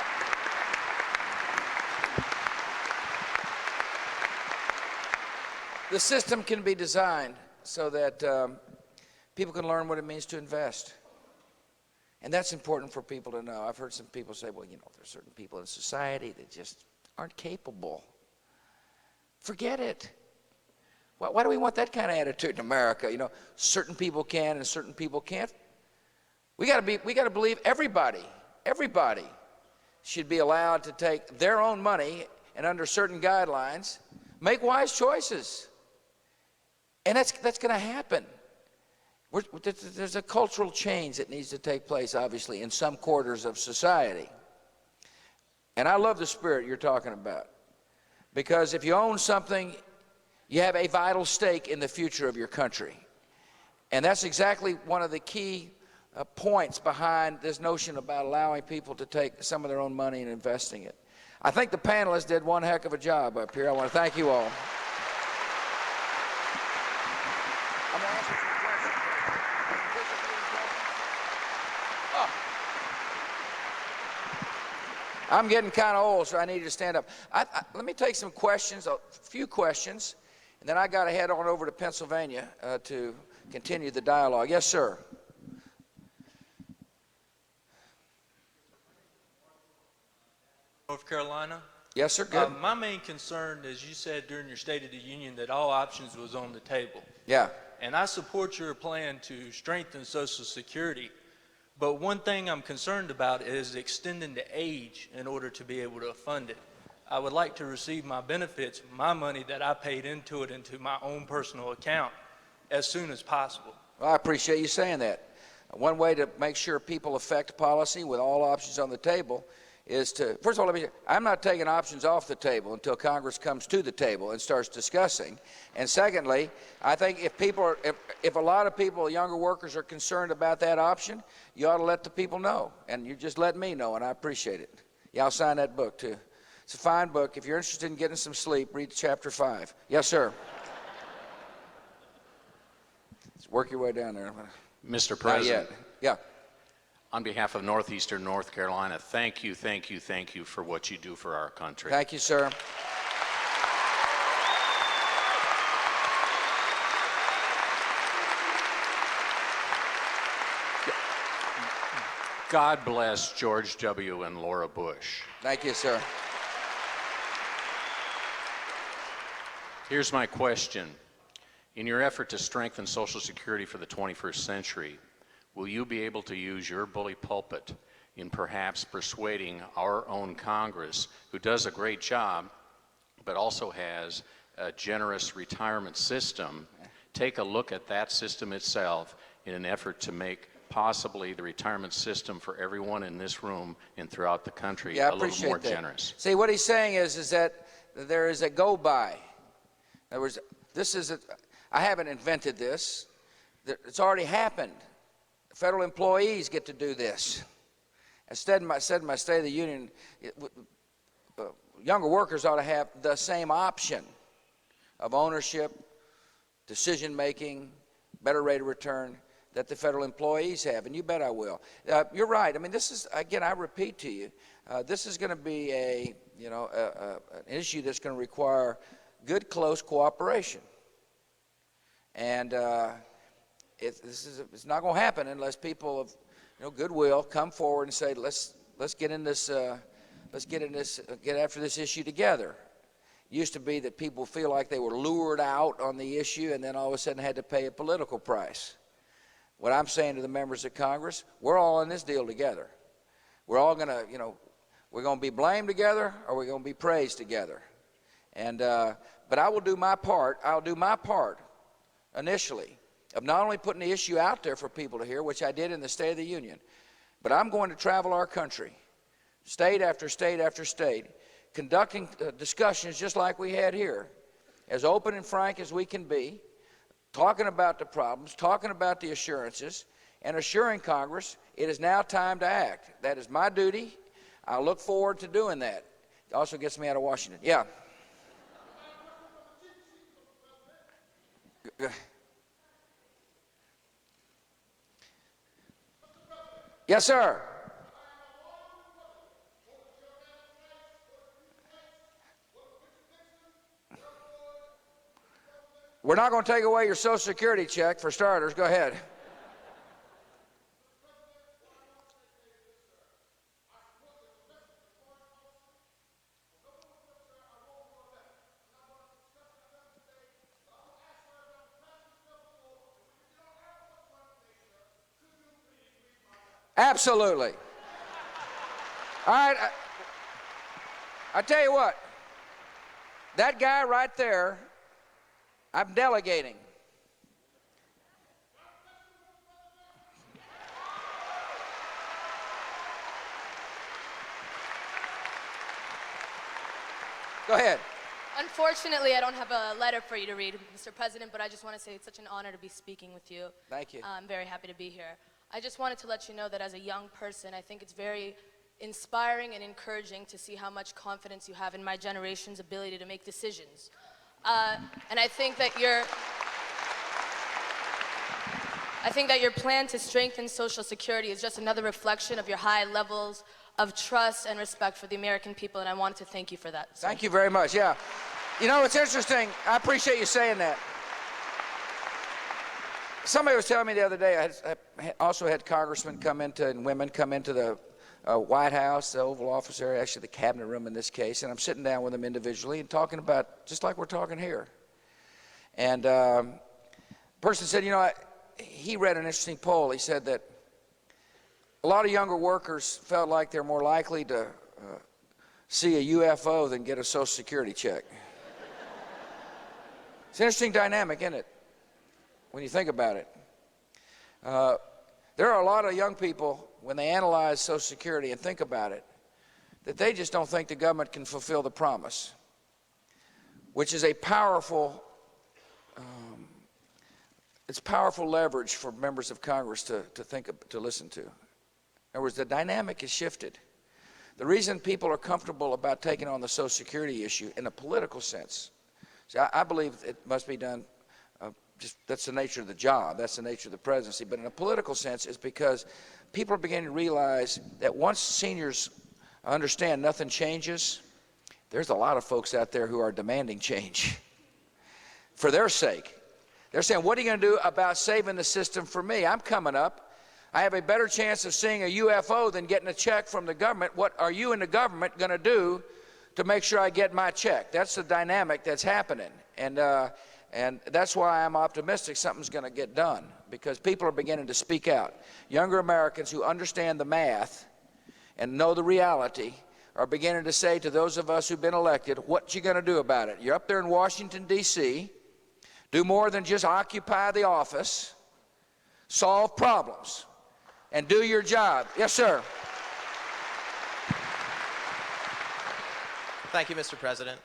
The system can be designed so that people can learn what it means to invest. And that's important for people to know. I've heard some people say, well, you know, there's certain people in society that just aren't capable. Forget it. Why do we want that kind of attitude in America? You know, certain people can and certain people can't. We got to believe everybody should be allowed to take their own money and under certain guidelines, make wise choices. And that's going to happen. There's a cultural change that needs to take place, obviously, in some quarters of society. And I love the spirit you're talking about. Because if you own something, you have a vital stake in the future of your country. And that's exactly one of the key points behind this notion about allowing people to take some of their own money and investing it. I think the panelists did one heck of a job up here. I want to thank you all. I'm going to answer some questions. I'm getting kind of old, so I need you to stand up. Let me take some questions, a few questions, and then I got to head on over to Pennsylvania to continue the dialogue. Yes, sir. North Carolina. Yes, sir. Good. My main concern, as you said during your State of the Union, that all options was on the table. Yeah. And I support your plan to strengthen Social Security. But one thing I'm concerned about is extending the age in order to be able to fund it. I would like to receive my benefits, my money that I paid into it, into my own personal account as soon as possible. Well, I appreciate you saying that. One way to make sure people affect policy with all options on the table is to, first of all, I'm not taking options off the table until Congress comes to the table and starts discussing. And secondly, I think if a lot of people, younger workers, are concerned about that option, you ought to let the people know. And you just let me know, and I appreciate it. Yeah, I'll sign that book too. It's a fine book. If you're interested in getting some sleep, read chapter 5. Yes, sir. Let's work your way down there. Mr. President. Not yet. Yeah. On behalf of Northeastern North Carolina, thank you for what you do for our country. Thank you, sir. God bless George W. and Laura Bush. Thank you, sir. Here's my question. In your effort to strengthen Social Security for the 21st century, will you be able to use your bully pulpit in perhaps persuading our own Congress, who does a great job, but also has a generous retirement system, take a look at that system itself in an effort to make possibly the retirement system for everyone in this room and throughout the country a little more generous? See, what he's saying is that there is a go-by. In other words, I haven't invented this. It's already happened. Federal employees get to do this. As said in my State of the Union, younger workers ought to have the same option of ownership, decision-making, better rate of return that the federal employees have, and you bet I will. You're right. I mean, this is, again, I repeat to you, this is going to be an issue that's going to require good, close cooperation. And it's not going to happen unless people of goodwill come forward and say, let's get in this, get after this issue together. It used to be that people feel like they were lured out on the issue and then all of a sudden had to pay a political price. What I'm saying to the members of Congress, we're all in this deal together. We're all going to, we're going to be blamed together or we're going to be praised together. And, but I will do my part. I'll do my part initially of not only putting the issue out there for people to hear, which I did in the State of the Union, but I'm going to travel our country, state after state after state, conducting discussions just like we had here, as open and frank as we can be, talking about the problems, talking about the assurances, and assuring Congress it is now time to act. That is my duty. I look forward to doing that. It also gets me out of Washington. Yeah. Yes, sir. We're not going to take away your Social Security check, for starters. Go ahead. Absolutely. All right. I tell you what, that guy right there, I'm delegating. Go ahead. Unfortunately, I don't have a letter for you to read, Mr. President, but I just want to say it's such an honor to be speaking with you. Thank you. I'm very happy to be here. I just wanted to let you know that as a young person, I think it's very inspiring and encouraging to see how much confidence you have in my generation's ability to make decisions. And I think that your plan to strengthen Social Security is just another reflection of your high levels of trust and respect for the American people, and I wanted to thank you for that. So. Thank you very much, yeah. You know, it's interesting. I appreciate you saying that. Somebody was telling me the other day, I also had congressmen come into, and women come into the White House, the Oval Office area, actually the cabinet room in this case, and I'm sitting down with them individually and talking about, just like we're talking here. And a person said, he read an interesting poll. He said that a lot of younger workers felt like they're more likely to see a UFO than get a Social Security check. It's an interesting dynamic, isn't it, when you think about it? There are a lot of young people, when they analyze Social Security and think about it, that they just don't think the government can fulfill the promise, which is a powerful, it's powerful leverage for members of Congress to listen to. In other words, the dynamic has shifted. The reason people are comfortable about taking on the Social Security issue in a political sense, see, I believe it must be done, that's the nature of the job, that's the nature of the presidency, but in a political sense it's because people are beginning to realize that once seniors understand nothing changes, there's a lot of folks out there who are demanding change for their sake. They're saying, what are you going to do about saving the system for me? I'm coming up. I have a better chance of seeing a UFO than getting a check from the government. What are you in the government going to do to make sure I get my check? That's the dynamic that's happening. And that's why I'm optimistic something's going to get done, because people are beginning to speak out. Younger Americans who understand the math and know the reality are beginning to say to those of us who've been elected, what you going to do about it? You're up there in Washington, D.C., do more than just occupy the office, solve problems, and do your job. Yes, sir. Thank you, Mr. President.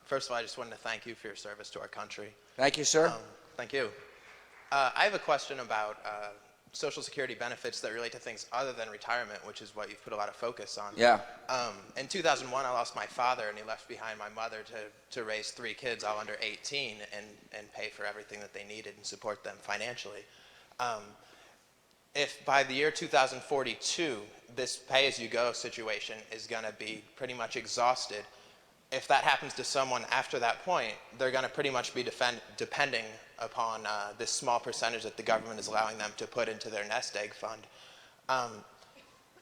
First of all, I just wanted to thank you for your service to our country. Thank you, sir. Thank you. I have a question about Social Security benefits that relate to things other than retirement, which is what you've put a lot of focus on. Yeah. In 2001, I lost my father, and he left behind my mother to raise 3 kids, all under 18, and pay for everything that they needed and support them financially. if by the year 2042, this pay-as-you-go situation is going to be pretty much exhausted, if that happens to someone after that point, they're going to pretty much be depending upon this small percentage that the government is allowing them to put into their nest egg fund.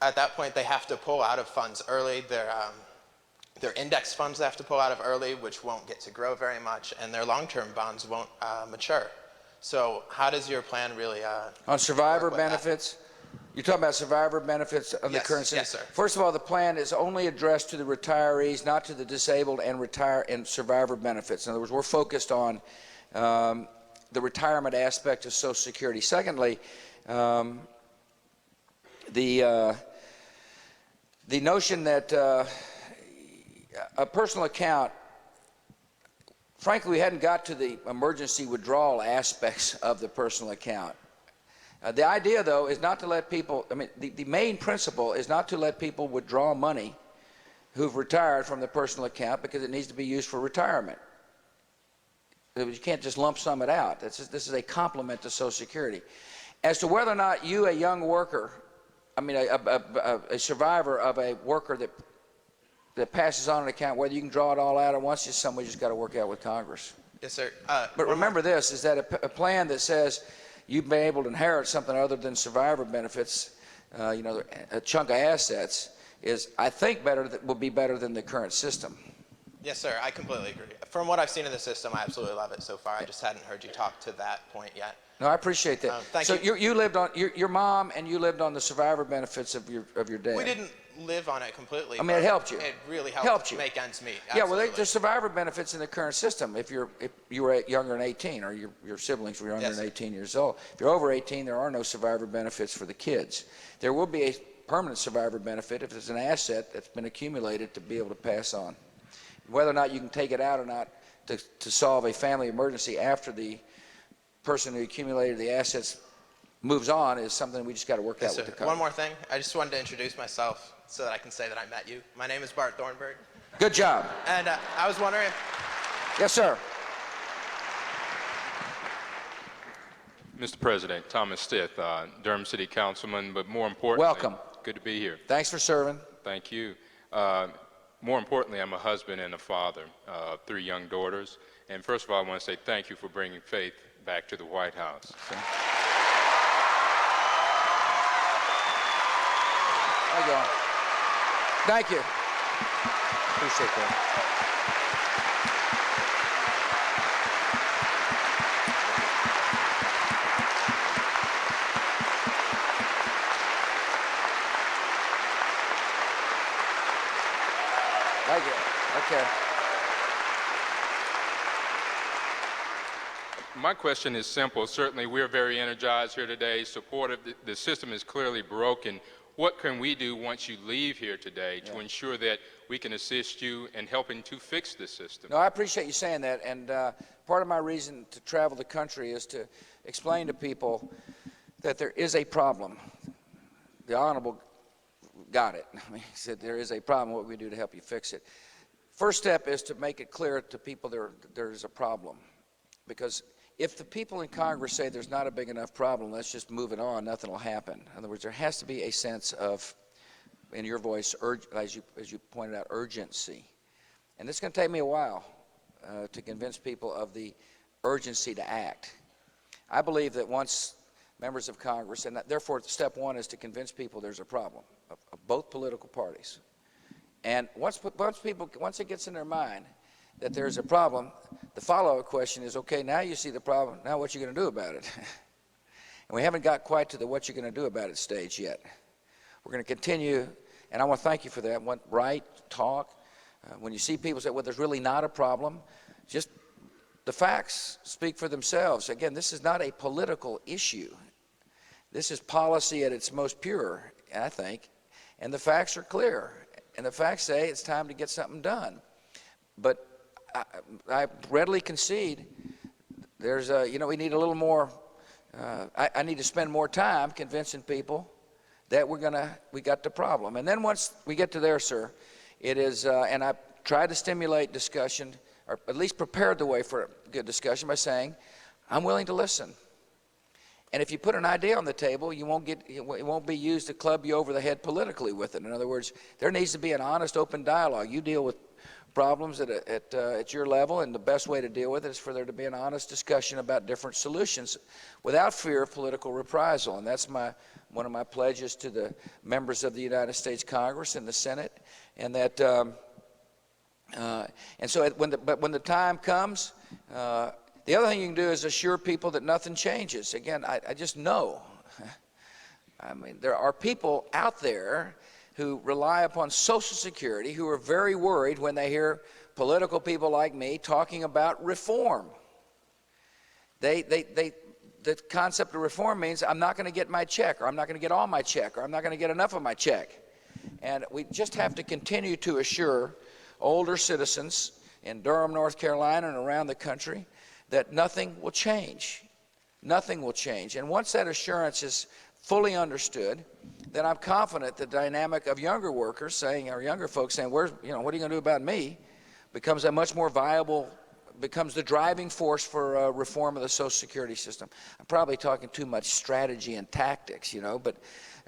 At that point, they have to pull out of funds early. Their index funds they have to pull out of early, which won't get to grow very much, and their long-term bonds won't mature. So how does your plan really On survivor work with that? benefits? You're talking about survivor benefits of the current system? Yes, sir. First of all, the plan is only addressed to the retirees, not to the disabled and survivor benefits. In other words, we're focused on the retirement aspect of Social Security. Secondly, the notion that a personal account, frankly, we hadn't got to the emergency withdrawal aspects of the personal account. The idea, though, is not to let people, the main principle is not to let people withdraw money who've retired from the personal account because it needs to be used for retirement. You can't just lump sum it out. This is a complement to Social Security. As to whether or not you, a young worker, a survivor of a worker that passes on an account, whether you can draw it all out at once, is something we just got to work out with Congress. Yes, sir. But remember this, is that a plan that says you've been able to inherit something other than survivor benefits, a chunk of assets, is, I think, will be better than the current system. Yes, sir. I completely agree. From what I've seen in the system, I absolutely love it so far. I just hadn't heard you talk to that point yet. No, I appreciate that. Thank so you. You lived on your mom, and you lived on the survivor benefits of your dad. We didn't live on it completely. I mean, it helped you. It really helped make ends meet. Yeah, well, Absolutely. there's survivor benefits in the current system. If you were younger than 18, or your siblings were younger Yes, than sir. 18 years old. If you're over 18, there are no survivor benefits for the kids. There will be a permanent survivor benefit if it's an asset that's been accumulated to be able to pass on. Whether or not you can take it out or not to solve a family emergency after the person who accumulated the assets moves on is something we just got to work Yes, out with sir. the One Congress. more thing. I just wanted to introduce myself so that I can say that I met you. My name is Bart Thornburg. Good job. And I was wondering, Yes, sir. Mr. President, Thomas Stith, Durham City Councilman, but more importantly, Welcome. good to be here. Thanks for serving. Thank you. More importantly, I'm a husband and a father of 3 young daughters. And first of all, I want to say thank you for bringing faith back to the White House. There you go. Thank you. Appreciate that. Thank you. Okay. My question is simple. Certainly, we're very energized here today, supportive. The system is clearly broken. What can we do once you leave here today to ensure that we can assist you in helping to fix the system? No, I appreciate you saying that, and part of my reason to travel the country is to explain to people that there is a problem. The Honorable got it. He said there is a problem. What we do to help you fix it? First step is to make it clear to people there is a problem, because if the people in Congress say there's not a big enough problem, let's just move it on, nothing will happen. In other words, there has to be a sense of, in your voice, as you pointed out, urgency. And it's going to take me a while to convince people of the urgency to act. I believe that once members of Congress, and therefore step one is to convince people there's a problem of both political parties. And once it gets in their mind that there's a problem, the follow-up question is, okay, now you see the problem, now what you going to do about it? And we haven't got quite to the what you're going to do about it stage yet. We're going to continue, and I want to thank you for that. Write, talk. When you see people say, well, there's really not a problem, just the facts speak for themselves. Again, this is not a political issue. This is policy at its most pure, I think, and the facts are clear. And the facts say it's time to get something done. But I readily concede there's we need a little more, I need to spend more time convincing people that we got the problem. And then once we get to there, sir, it is, and I tried to stimulate discussion, or at least prepared the way for a good discussion by saying, I'm willing to listen. And if you put an idea on the table, it won't be used to club you over the head politically with it. In other words, there needs to be an honest, open dialogue. You deal with problems at your level, and the best way to deal with it is for there to be an honest discussion about different solutions without fear of political reprisal. And that's one of my pledges to the members of the United States Congress and the Senate. And that, when the time comes, the other thing you can do is assure people that nothing changes. Again, I just know. I mean, there are people out there who rely upon Social Security who are very worried when they hear political people like me talking about reform. The concept of reform means I'm not going to get my check, or I'm not going to get all my check, or I'm not going to get enough of my check. And we just have to continue to assure older citizens in Durham, North Carolina, and around the country that nothing will change. Nothing will change. And once that assurance is fully understood, then I'm confident the dynamic of younger workers saying, or younger folks saying, what are you going to do about me, becomes a much more viable, becomes the driving force for reform of the Social Security system. I'm probably talking too much strategy and tactics, but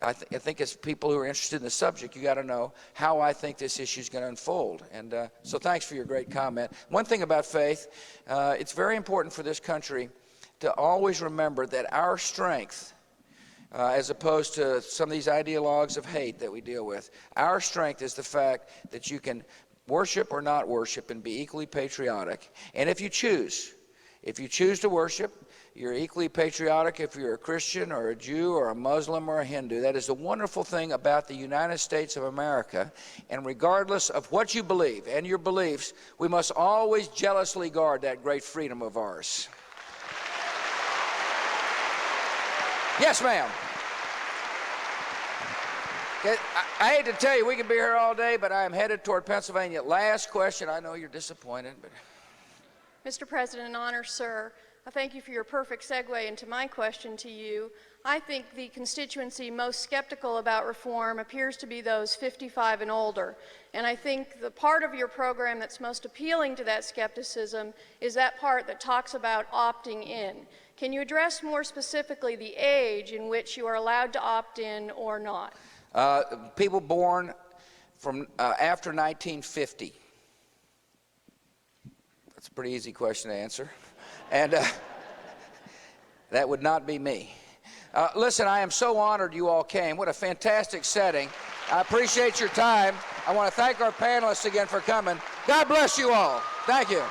I think as people who are interested in the subject, you got to know how I think this issue is going to unfold. And so thanks for your great comment. One thing about faith, it's very important for this country to always remember that our strength, as opposed to some of these ideologues of hate that we deal with, our strength is the fact that you can worship or not worship and be equally patriotic. And if you choose to worship, you're equally patriotic if you're a Christian or a Jew or a Muslim or a Hindu. That is the wonderful thing about the United States of America. And regardless of what you believe and your beliefs, we must always jealously guard that great freedom of ours. Yes, ma'am. I hate to tell you, we could be here all day, but I am headed toward Pennsylvania. Last question. I know you're disappointed, but... Mr. President, an honor, sir. I thank you for your perfect segue into my question to you. I think the constituency most skeptical about reform appears to be those 55 and older. And I think the part of your program that's most appealing to that skepticism is that part that talks about opting in. Can you address more specifically the age in which you are allowed to opt in or not? People born from after 1950. That's a pretty easy question to answer. And that would not be me. Listen, I am so honored you all came. What a fantastic setting. I appreciate your time. I want to thank our panelists again for coming. God bless you all. Thank you.